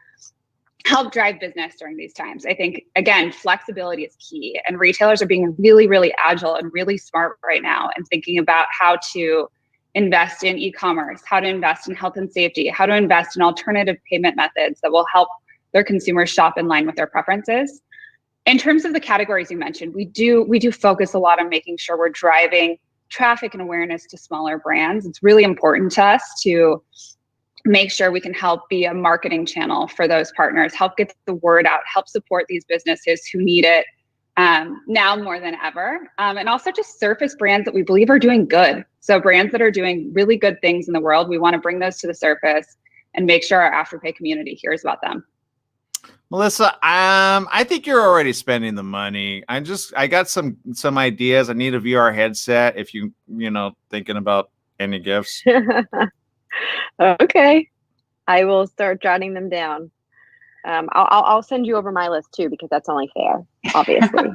help drive business during these times. I think, again, flexibility is key, and retailers are being really, really agile and really smart right now and thinking about how to invest in e-commerce, how to invest in health and safety, how to invest in alternative payment methods that will help their consumers shop in line with their preferences. In terms of the categories you mentioned, we do focus a lot on making sure we're driving traffic and awareness to smaller brands. It's really important to us to make sure we can help be a marketing channel for those partners, help get the word out, help support these businesses who need it now more than ever. And also just surface brands that we believe are doing good. So brands that are doing really good things in the world, we want to bring those to the surface and make sure our Afterpay community hears about them. Melissa, I think you're already spending the money. I got some ideas. I need a VR headset if you thinking about any gifts. Okay. I will start jotting them down. I'll send you over my list too, because that's only fair, obviously.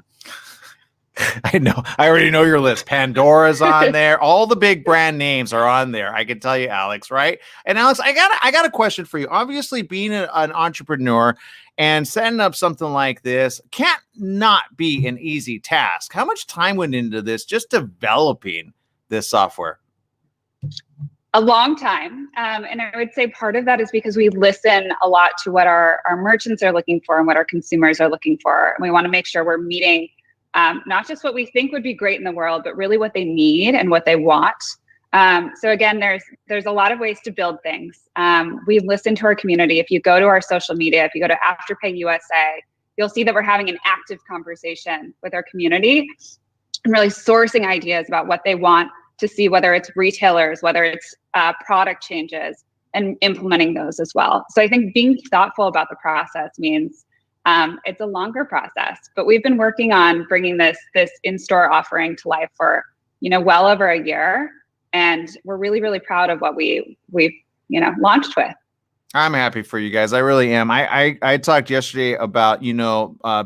I know. I already know your list. Pandora's on there. All the big brand names are on there. I can tell you, Alex, right? And Alex, I got a question for you. Obviously, being an entrepreneur and setting up something like this can't not be an easy task. How much time went into this, just developing this software? A long time. And I would say part of that is because we listen a lot to what our merchants are looking for and what our consumers are looking for. And we want to make sure we're meeting not just what we think would be great in the world, but really what they need and what they want. So again, there's a lot of ways to build things. We listen to our community. If you go to our social media, if you go to Afterpay USA, you'll see that we're having an active conversation with our community and really sourcing ideas about what they want to see, whether it's retailers, whether it's product changes, and implementing those as well. So I think being thoughtful about the process means it's a longer process, but we've been working on bringing this in-store offering to life for well over a year, and we're really, really proud of what we've launched with. I'm happy for you guys. I really am. I talked yesterday about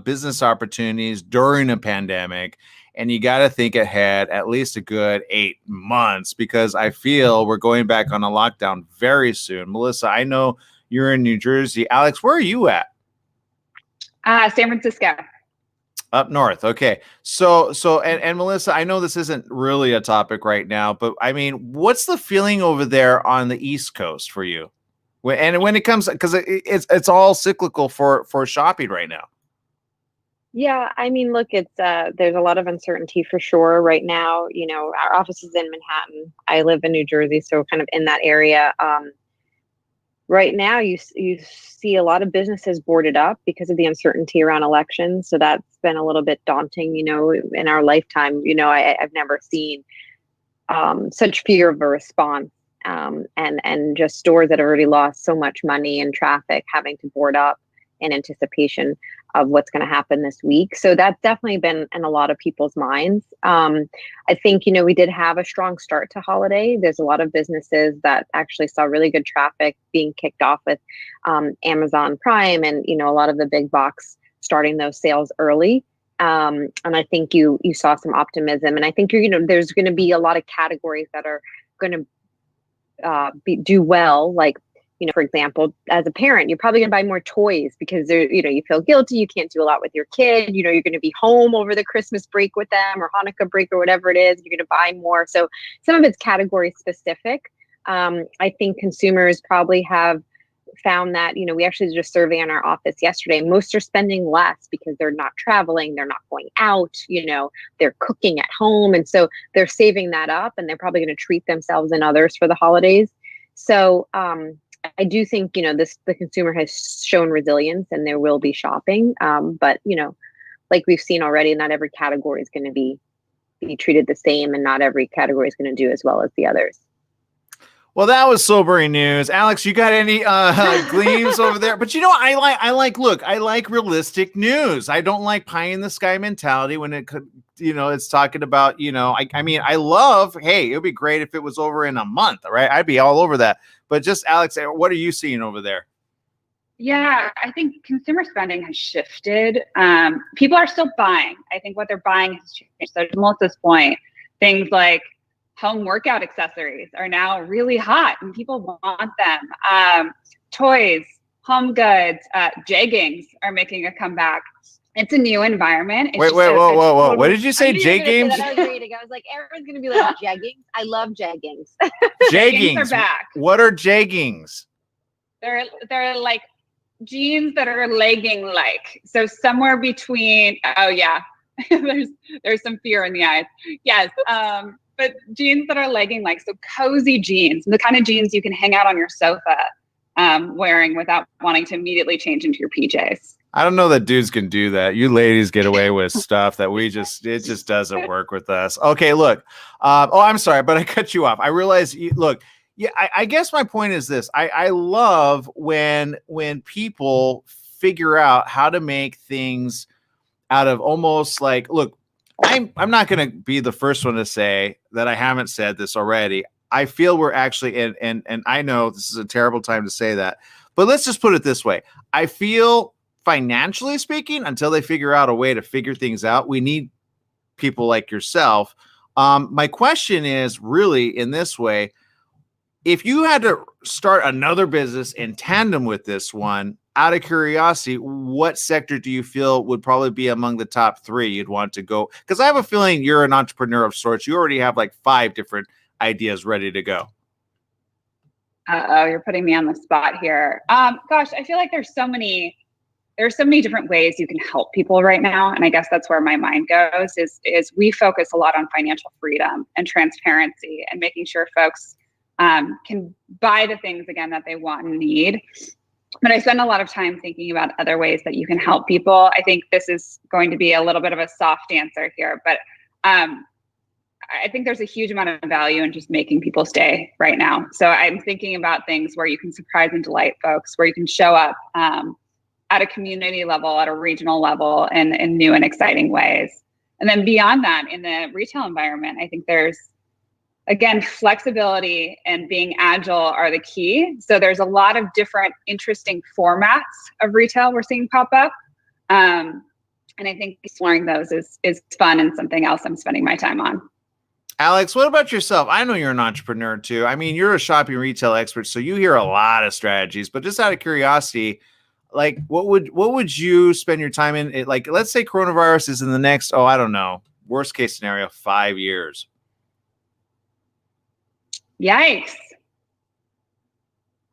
business opportunities during a pandemic. And you got to think ahead at least a good 8 months, because I feel we're going back on a lockdown very soon. Melissa, I know you're in New Jersey. Alex, where are you at? San Francisco. Up north. Okay. And Melissa, I know this isn't really a topic right now, but I mean, what's the feeling over there on the East Coast for you? When it comes, because it's all cyclical for shopping right now. Yeah, I mean, look, it's there's a lot of uncertainty for sure right now. You know, our office is in Manhattan. I live in New Jersey, so kind of in that area. Right now, you see a lot of businesses boarded up because of the uncertainty around elections. So that's been a little bit daunting. You know, in our lifetime, you know, I've never seen such fear of a response, and just stores that have already lost so much money and traffic having to board up in anticipation of what's going to happen this week. So that's definitely been in a lot of people's minds. I think, you know, we did have a strong start to holiday. There's a lot of businesses that actually saw really good traffic being kicked off with Amazon Prime and, you know, a lot of the big box starting those sales early. And I think you saw some optimism. And I think there's going to be a lot of categories that are going to do well, like, you know, for example, as a parent, you're probably going to buy more toys because you feel guilty. You can't do a lot with your kid. You know, you're going to be home over the Christmas break with them or Hanukkah break or whatever it is. You're going to buy more. So some of it's category specific. I think consumers probably have found that, you know, we actually did a survey in our office yesterday. Most are spending less because they're not traveling. They're not going out, you know, they're cooking at home. And so they're saving that up and they're probably going to treat themselves and others for the holidays. So, I do think, you know, the consumer has shown resilience and there will be shopping. But, you know, like we've seen already, not every category is going to be treated the same and not every category is going to do as well as the others. Well, that was sobering news. Alex, you got any gleams over there? But you know, I like realistic news. I don't like pie in the sky mentality when it could, you know, it's talking about, you know, I mean, I love, hey, it would be great if it was over in a month, right? I'd be all over that. But just Alex, what are you seeing over there? Yeah, I think consumer spending has shifted. People are still buying. I think what they're buying has changed. So to Melissa's point, things like home workout accessories are now really hot and people want them. Toys, home goods, jeggings are making a comeback. It's a new environment. It's whoa. What did you say? Jeggings? I was reading. I was like, Aaron's going to be like, jeggings? I love jeggings. Jeggings are back. What are jeggings? They're like jeans that are legging like. So somewhere between, oh yeah, there's some fear in the eyes. Yes. But jeans that are legging like, so cozy jeans, the kind of jeans you can hang out on your sofa wearing without wanting to immediately change into your PJs. I don't know that dudes can do that. You ladies get away with stuff that it just doesn't work with us. Okay, look. I'm sorry, but I cut you off. I realize I guess my point is this. I love when people figure out how to make things out of almost like, look, I'm not going to be the first one to say that I haven't said this already. I feel we're actually, and I know this is a terrible time to say that, but let's just put it this way. I feel financially speaking, until they figure out a way to figure things out, we need people like yourself. My question is really in this way, if you had to start another business in tandem with this one, out of curiosity, what sector do you feel would probably be among the top 3 you'd want to go? Because I have a feeling you're an entrepreneur of sorts. You already have like 5 different ideas ready to go. Uh-oh, you're putting me on the spot here. Gosh, I feel like there's so many different ways you can help people right now. And I guess that's where my mind goes is we focus a lot on financial freedom and transparency and making sure folks can buy the things again that they want and need. But I spend a lot of time thinking about other ways that you can help people. I think this is going to be a little bit of a soft answer here, but I think there's a huge amount of value in just making people stay right now. So I'm thinking about things where you can surprise and delight folks, where you can show up at a community level, at a regional level, in new and exciting ways. And then beyond that, in the retail environment, I think there's, again, flexibility and being agile are the key. So there's a lot of different interesting formats of retail we're seeing pop up. And I think exploring those is fun and something else I'm spending my time on. Alex, what about yourself? I know you're an entrepreneur too. I mean, you're a shopping retail expert, so you hear a lot of strategies, but just out of curiosity, like what would you spend your time in? Like, let's say coronavirus is in the next, I don't know, worst case scenario, 5 years. Yikes.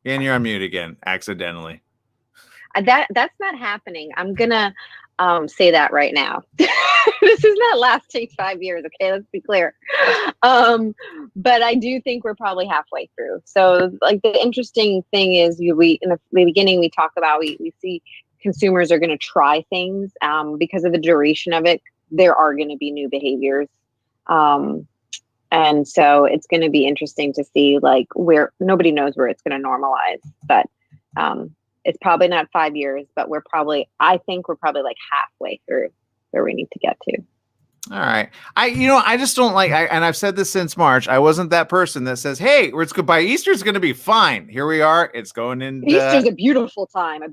And you're on mute again, accidentally. That's not happening. I'm gonna say that right now. This is not lasting 5 years. Okay, let's be clear. But I do think we're probably halfway through. So, like, the interesting thing is, we in the beginning we talk about we see consumers are going to try things because of the duration of it. There are going to be new behaviors, and so it's going to be interesting to see, like, where nobody knows where it's going to normalize, but. It's probably not 5 years, but I think we're probably like halfway through where we need to get to. All right. I just don't like, and I've said this since March, I wasn't that person that says, hey, it's good by Easter's going to be fine. Here we are. It's going in. Easter's a beautiful time.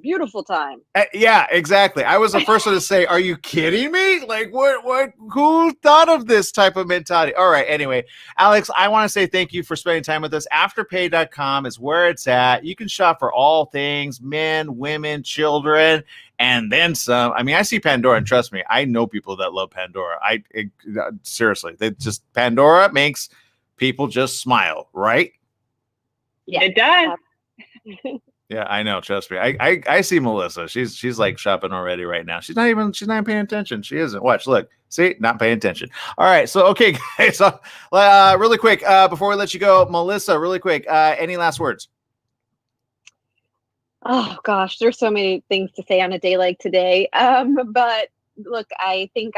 Yeah, exactly. I was the first one to say, are you kidding me? Like, who thought of this type of mentality? All right. Anyway, Alex, I want to say thank you for spending time with us. Afterpay.com is where it's at. You can shop for all things, men, women, children, and then some. I mean, I see Pandora, and trust me, I know people that love Pandora. Seriously, Pandora makes people just smile, right? Yeah, it does. Yeah, I know. Trust me. I see Melissa. She's like shopping already right now. She's not even paying attention. She isn't. Watch, look, see, not paying attention. All right. So, okay, guys. So, really quick, before we let you go, Melissa, really quick, any last words? Oh gosh, there's so many things to say on a day like today. But look, I think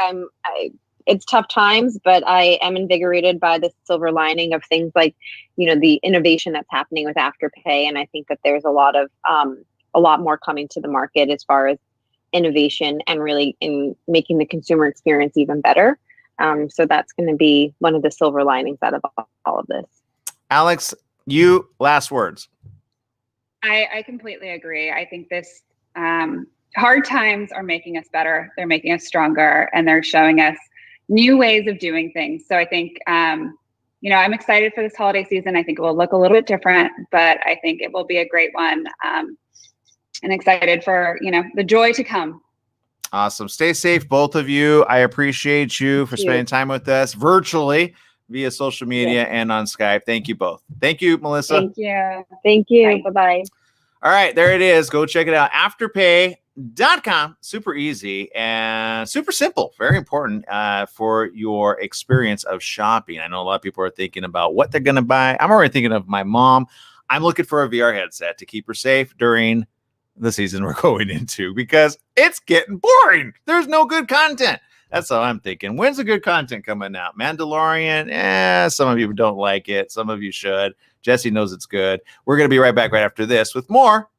it's tough times, but I am invigorated by the silver lining of things like, the innovation that's happening with Afterpay. And I think that there's a lot more coming to the market as far as innovation and really in making the consumer experience even better. So that's going to be one of the silver linings out of all of this. Alex, last words. I completely agree. I think this hard times are making us better. They're making us stronger, and they're showing us new ways of doing things. So I think, I'm excited for this holiday season. I think it will look a little bit different, but I think it will be a great one. And excited for, the joy to come. Awesome. Stay safe, both of you. I appreciate you for spending time with us virtually via social media and on Skype. Thank you both. Thank you, Melissa. Thank you. Bye-bye. All right, there it is. Go check it out. Afterpay.com. Super easy and super simple. Very important for your experience of shopping. I know a lot of people are thinking about what they're going to buy. I'm already thinking of my mom. I'm looking for a VR headset to keep her safe during the season we're going into because it's getting boring. There's no good content. That's all I'm thinking. When's the good content coming out? Mandalorian? Some of you don't like it. Some of you should. Jesse knows it's good. We're going to be right back right after this with more.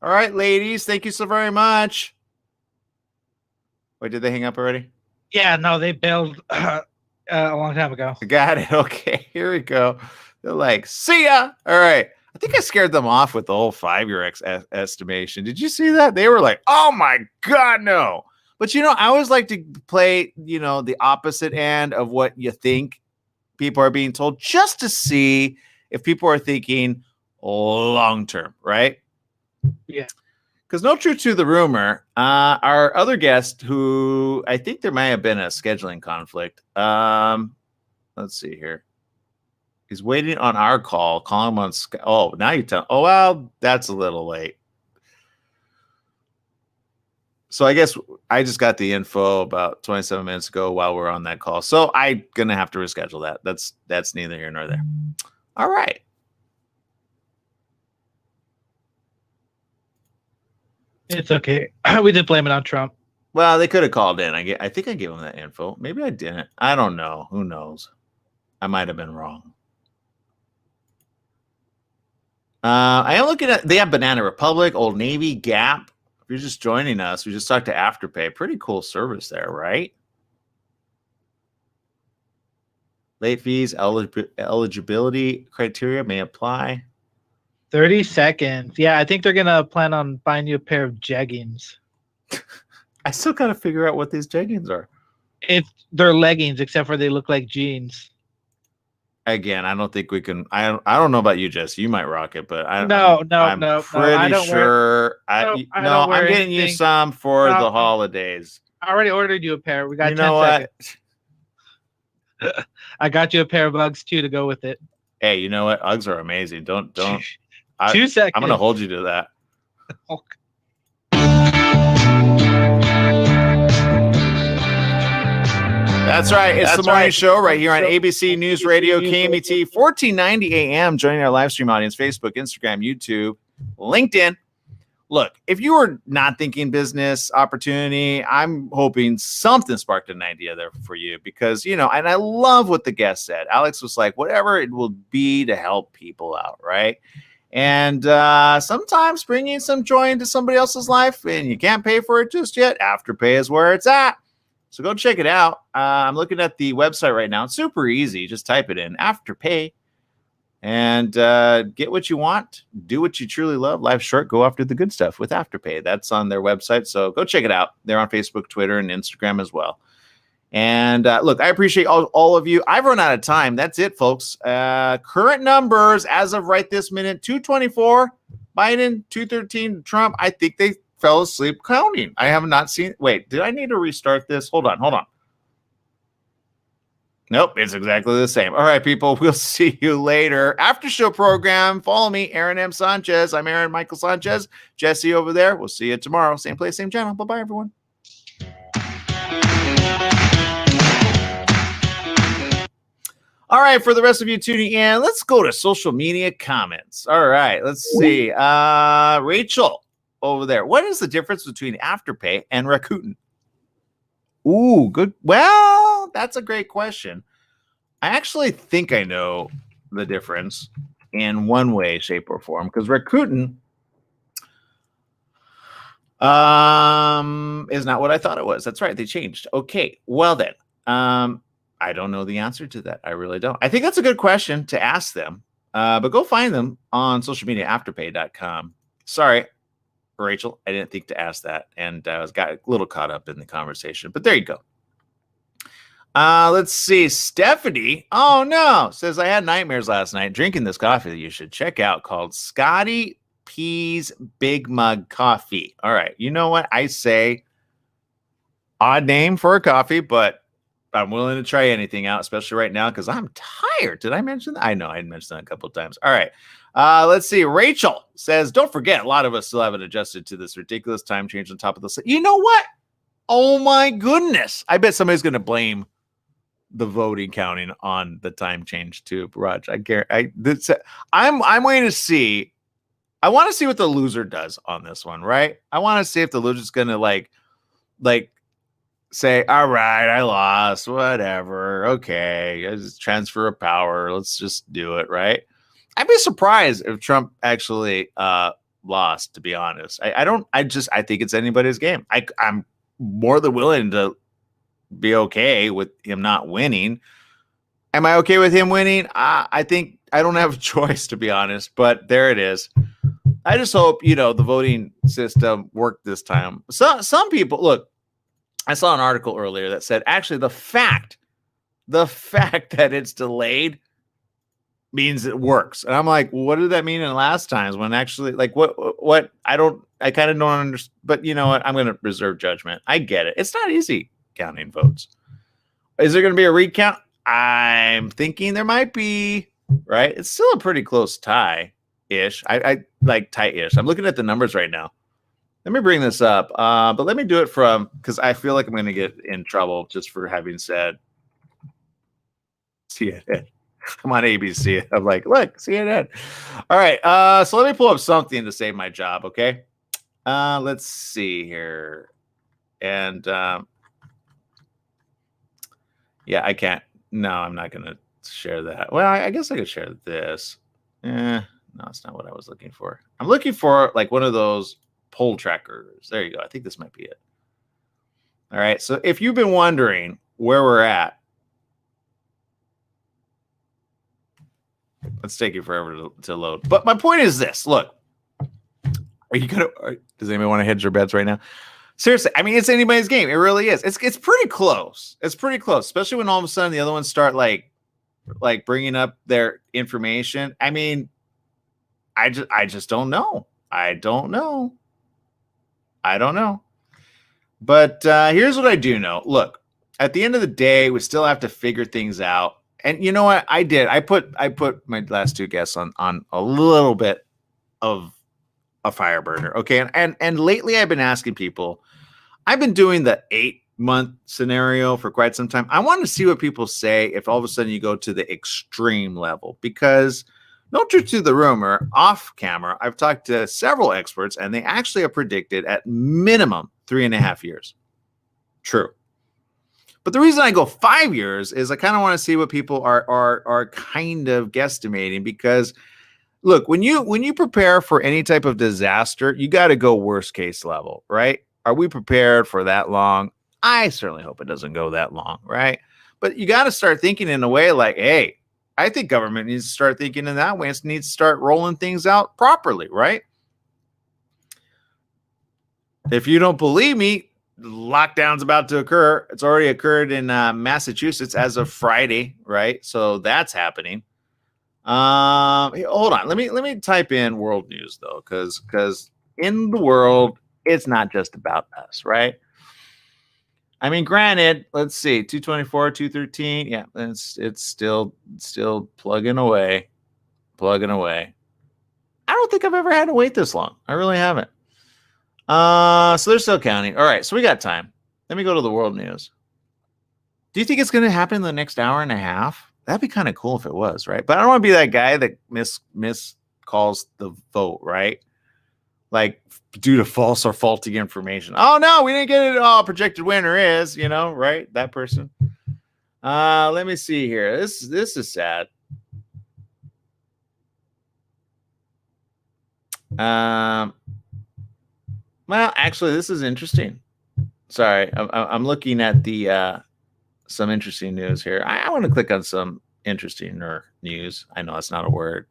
All right, ladies. Thank you so very much. Wait, did they hang up already? Yeah, no, they bailed a long time ago. Got it. Okay, here we go. They're like, see ya. All right. I think I scared them off with the whole 5-year estimation. Did you see that? They were like, oh my God, no. But, I always like to play, the opposite end of what you think people are being told just to see if people are thinking long-term, right? Yeah. Because no truth to the rumor, our other guest who I think there might have been a scheduling conflict. Let's see here. He's waiting on our call. Call him on Skype. Oh, now you tell. Oh, well, that's a little late. So I guess I just got the info about 27 minutes ago while we're on that call. So I'm gonna have to reschedule that. That's neither here nor there. All right. It's okay. We did blame it on Trump. Well, they could have called in. I think I gave them that info. Maybe I didn't. I don't know. Who knows? I might have been wrong. I am looking at, they have Banana Republic, Old Navy, Gap. If you're just joining us, we just talked to Afterpay. Pretty cool service there, right? Late fees, eligibility criteria may apply. 30 seconds. Yeah, I think they're going to plan on buying you a pair of jeggings. I still got to figure out what these jeggings are. They're leggings, except for they look like jeans. Again, I don't think we can. I don't know about you, Jesse. You might rock it, but I'm No. I pretty don't sure. I No, don't wear I'm getting you anything. some for No, the holidays. I already ordered you a pair. We got You 10 know what? seconds. I got you a pair of Uggs too to go with it. Hey, you know what? Uggs are amazing. Don't. 2 I'm seconds. gonna hold you to that. Okay. That's right. It's the morning show right here on ABC News Radio, KMET, 1490 AM. Joining our live stream audience, Facebook, Instagram, YouTube, LinkedIn. Look, if you were not thinking business opportunity, I'm hoping something sparked an idea there for you because, and I love what the guest said. Alex was like, whatever it will be to help people out, right? And sometimes bringing some joy into somebody else's life and you can't pay for it just yet. Afterpay is where it's at. So go check it out. I'm looking at the website right now. It's super easy. Just type it in, Afterpay, and get what you want. Do what you truly love. Life's short. Go after the good stuff with Afterpay. That's on their website. So go check it out. They're on Facebook, Twitter, and Instagram as well. And look, I appreciate all of you. I've run out of time. That's it, folks. Current numbers as of right this minute, 224 Biden, 213 Trump. I think they fell asleep counting. I have not seen. Wait, did I need to restart this? Hold on. Nope, it's exactly the same. All right, people, we'll see you later. After show program, follow me, Aaron M. Sanchez. I'm Aaron Michael Sanchez. Jesse over there. We'll see you tomorrow. Same place, same channel. Bye-bye, everyone. All right, for the rest of you tuning in, let's go to social media comments. All right, let's see. Rachel over there. What is the difference between Afterpay and Rakuten? Ooh, good. Well, that's a great question. I actually think I know the difference in one way, shape, or form because Rakuten is not what I thought it was. That's right. They changed. Okay. Well, then, I don't know the answer to that. I really don't. I think that's a good question to ask them. But go find them on social media, afterpay.com. Sorry, Rachel, I didn't think to ask that. And I got a little caught up in the conversation. But there you go. Let's see. Stephanie, oh no, says I had nightmares last night drinking this coffee that you should check out called Scotty P's Big Mug Coffee. All right. You know what? I say odd name for a coffee, but I'm willing to try anything out, especially right now because I'm tired. Did I mention that? I know I mentioned that a couple of times. All right. Let's see. Rachel says, don't forget, a lot of us still haven't adjusted to this ridiculous time change on top of the. You know what? Oh my goodness. I bet somebody's going to blame the voting counting on the time change too, Raj. I'm waiting to see. I want to see what the loser does on this one, right? I want to see if the loser's going to like say, all right, I lost, whatever. Okay. It's transfer of power. Let's just do it. Right. I'd be surprised if Trump actually lost, to be honest. I think it's anybody's game. I'm more than willing to be okay with him not winning. Am I okay with him winning? I think I don't have a choice, to be honest, but there it is. I just hope, the voting system worked this time. Some people, look, I saw an article earlier that said actually the fact that it's delayed means it works. And I'm like, well, what did that mean in last times when actually what I kind of don't understand, but you know what? I'm going to reserve judgment. I get it. It's not easy counting votes. Is there going to be a recount? I'm thinking there might be, right? It's still a pretty close tie-ish. I like tight-ish. I'm looking at the numbers right now. Let me bring this up, but let me do it because I feel like I'm going to get in trouble just for having said CNN. I'm on ABC. I'm like, look, CNN. All right, so let me pull up something to save my job, okay? Let's see here. And yeah, I can't. No, I'm not going to share that. Well, I guess I could share this. No, that's not what I was looking for. I'm looking for like one of those poll trackers. There you go. I think this might be it. All right. So if you've been wondering where we're at, let's take you forever to load. But my point is this. Look, does anybody want to hedge their bets right now? Seriously, I mean, it's anybody's game. It really is. It's pretty close. It's pretty close, especially when all of a sudden the other ones start like bringing up their information. I mean, I just don't know. I don't know. But here's what I do know. Look, at the end of the day, we still have to figure things out. And you know what? I did. I put my last two guests on a little bit of a fire burner. Okay. And lately I've been asking people, I've been doing the 8-month scenario for quite some time. I want to see what people say if all of a sudden you go to the extreme level, because no truth to the rumor, off camera, I've talked to several experts and they actually have predicted at minimum 3.5 years. True. But the reason I go 5 years is I kind of want to see what people are kind of guesstimating, because look, when you prepare for any type of disaster, you got to go worst case level, right? Are we prepared for that long? I certainly hope it doesn't go that long, right? But you got to start thinking in a way like, hey, I think government needs to start thinking in that way. It needs to start rolling things out properly, right? If you don't believe me, lockdown's about to occur. It's already occurred in Massachusetts as of Friday, right? So that's happening. Hold on. Let me type in world news though, because in the world, it's not just about us, right? I mean, granted, let's see, 224, 213. Yeah, it's still plugging away. I don't think I've ever had to wait this long. I really haven't. So they're still counting. All right, so we got time. Let me go to the world news. Do you think it's going to happen in the next hour and a half? That'd be kind of cool if it was, right? But I don't want to be that guy that miscalls the vote, right? Like due to false or faulty information. Oh no, we didn't get it all. Projected winner is, right? That person. Let me see here. This is sad. Well, actually, this is interesting. Sorry, I'm looking at the some interesting news here. I want to click on some interesting news. I know that's not a word.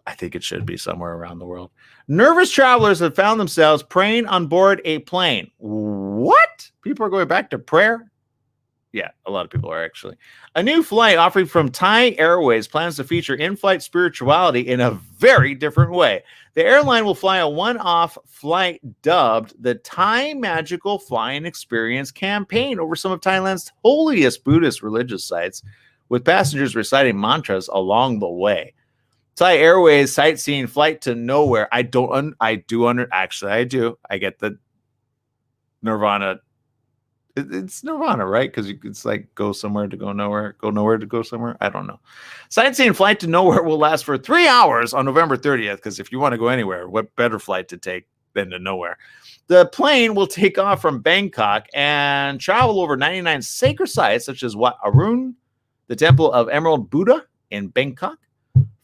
I think it should be somewhere around the world. Nervous travelers have found themselves praying on board a plane. What? People are going back to prayer? Yeah, a lot of people are actually. A new flight offering from Thai Airways plans to feature in-flight spirituality in a very different way. The airline will fly a one-off flight dubbed the Thai Magical Flying Experience campaign over some of Thailand's holiest Buddhist religious sites, with passengers reciting mantras along the way. Thai Airways sightseeing flight to nowhere. I do. I get the Nirvana. It's Nirvana, right? Because it's like go somewhere to go nowhere, go nowhere to go somewhere. I don't know. Sightseeing flight to nowhere will last for 3 hours on November 30th. Because if you want to go anywhere, what better flight to take than to nowhere? The plane will take off from Bangkok and travel over 99 sacred sites, such as Wat Arun, the Temple of Emerald Buddha in Bangkok,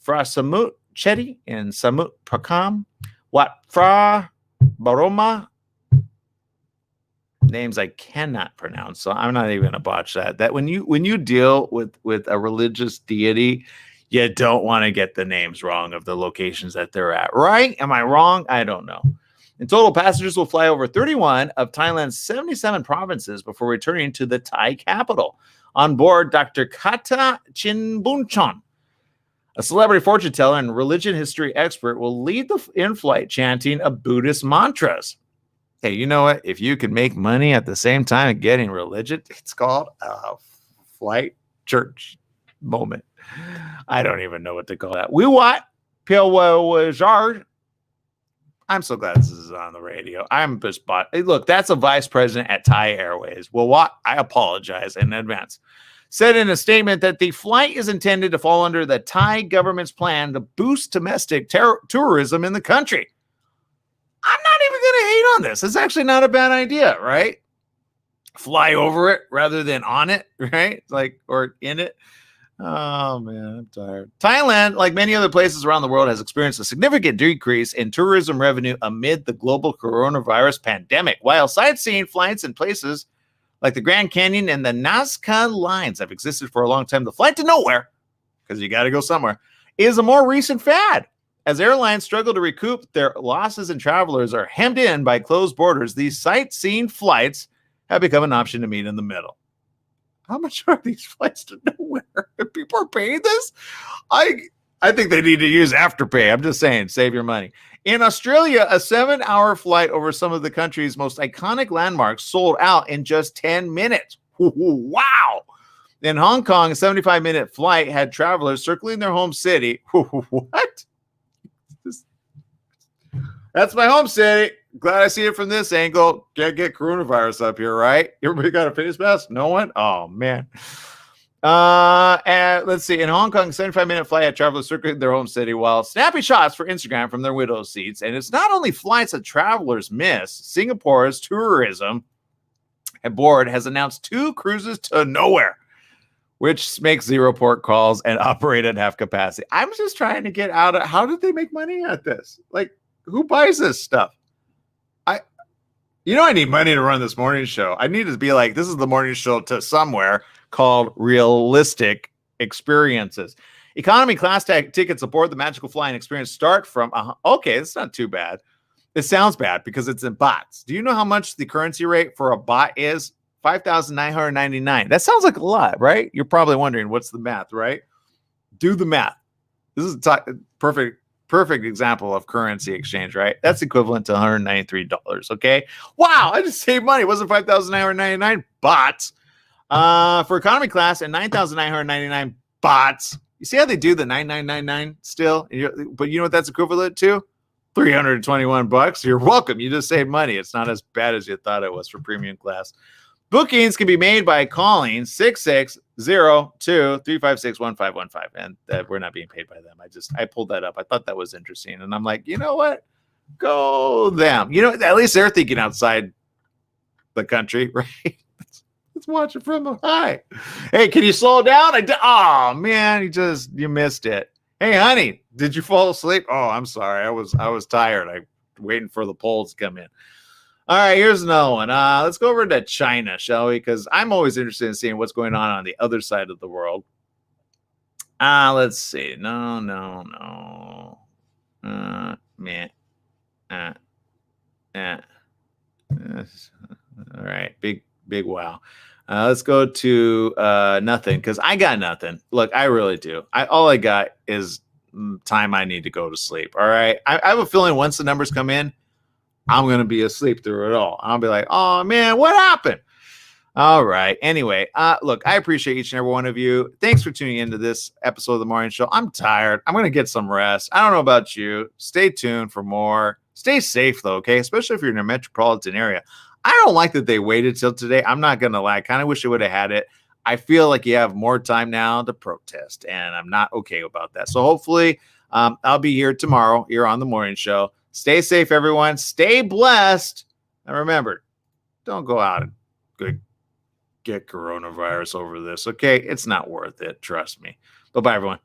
Phra Samut Chedi in Samut Prakam, Wat Phra Baroma, names I cannot pronounce, so I'm not even going to botch that. That when you deal with a religious deity, you don't want to get the names wrong of the locations that they're at, right? Am I wrong? I don't know. In total, passengers will fly over 31 of Thailand's 77 provinces before returning to the Thai capital. On board, Dr. Kata Chinbunchon, a celebrity fortune teller and religion history expert, will lead the in-flight chanting of Buddhist mantras. Hey, you know what? If you can make money at the same time getting religion, it's called a flight church moment. I don't even know what to call that. We what? I'm so glad this is on the radio. I'm just look, that's a vice president at Thai Airways. Well, what? I apologize in advance. Said in a statement that the flight is intended to fall under the Thai government's plan to boost domestic tourism in the country. I'm not even going to hate on this. It's actually not a bad idea, right? Fly over it rather than on it, right? Or in it. Oh, man, I'm tired. Thailand, like many other places around the world, has experienced a significant decrease in tourism revenue amid the global coronavirus pandemic. While sightseeing flights in places like the Grand Canyon and the Nazca lines have existed for a long time, the flight to nowhere, because you got to go somewhere, is a more recent fad. As airlines struggle to recoup their losses and travelers are hemmed in by closed borders, these sightseeing flights have become an option to meet in the middle. How much are these flights to nowhere? People are paying this? I think they need to use Afterpay. I'm just saying, save your money. In Australia, a 7-hour flight over some of the country's most iconic landmarks sold out in just 10 minutes. Wow. In Hong Kong, a 75-minute flight had travelers circling their home city. What? That's my home city. Glad I see it from this angle. Can't get coronavirus up here, right? Everybody got a face mask? No one? Oh, man. And let's see. In Hong Kong, 75-minute flight had travelers circling their home city while snapping shots for Instagram from their window seats. And it's not only flights that travelers miss. Singapore's tourism board has announced 2 cruises to nowhere, which makes 0 port calls and operate at half capacity. I'm just trying to get out of, how did they make money at this? Like, who buys this stuff? I need money to run this morning show. I need to be like, this is the morning show to somewhere called Realistic Experiences. Economy class tickets aboard the magical flying experience start from, okay, it's not too bad. It sounds bad because it's in bahts. Do you know how much the currency rate for a baht is? 5,999. That sounds like a lot, right? You're probably wondering, what's the math, right? Do the math. This is perfect example of currency exchange, right? That's equivalent to $193. Okay. Wow. I just saved money. It wasn't 5,999 bahts. For economy class and 9,999 bahts. You see how they do the 9,999 still? But you know what that's equivalent to? $321. You're welcome. You just saved money. It's not as bad as you thought it was for premium class. Bookings can be made by calling 6602-356-1515. And we're not being paid by them. I pulled that up. I thought that was interesting. And I'm like, you know what? Go them. At least they're thinking outside the country, right? Let's watch it from high. Hey, can you slow down? Oh man, you missed it. Hey, honey, did you fall asleep? Oh, I'm sorry. I was tired. I waiting for the polls to come in. All right, here's another one. Let's go over to China, shall we? Because I'm always interested in seeing what's going on the other side of the world. Let's see. No. Man. All right, big wow. Let's go to nothing, because I got nothing. Look, I really do. All I got is time I need to go to sleep. All right. I have a feeling once the numbers come in, I'm going to be asleep through it all. I'll be like, oh, man, what happened? All right. Anyway, look, I appreciate each and every one of you. Thanks for tuning into this episode of the morning show. I'm tired. I'm going to get some rest. I don't know about you. Stay tuned for more. Stay safe, though, okay? Especially if you're in a metropolitan area. I don't like that they waited till today. I'm not going to lie. I kind of wish they would have had it. I feel like you have more time now to protest, and I'm not okay about that. So hopefully I'll be here tomorrow here on the morning show. Stay safe, everyone. Stay blessed. And remember, don't go out and get coronavirus over this, okay? It's not worth it. Trust me. Bye-bye, everyone.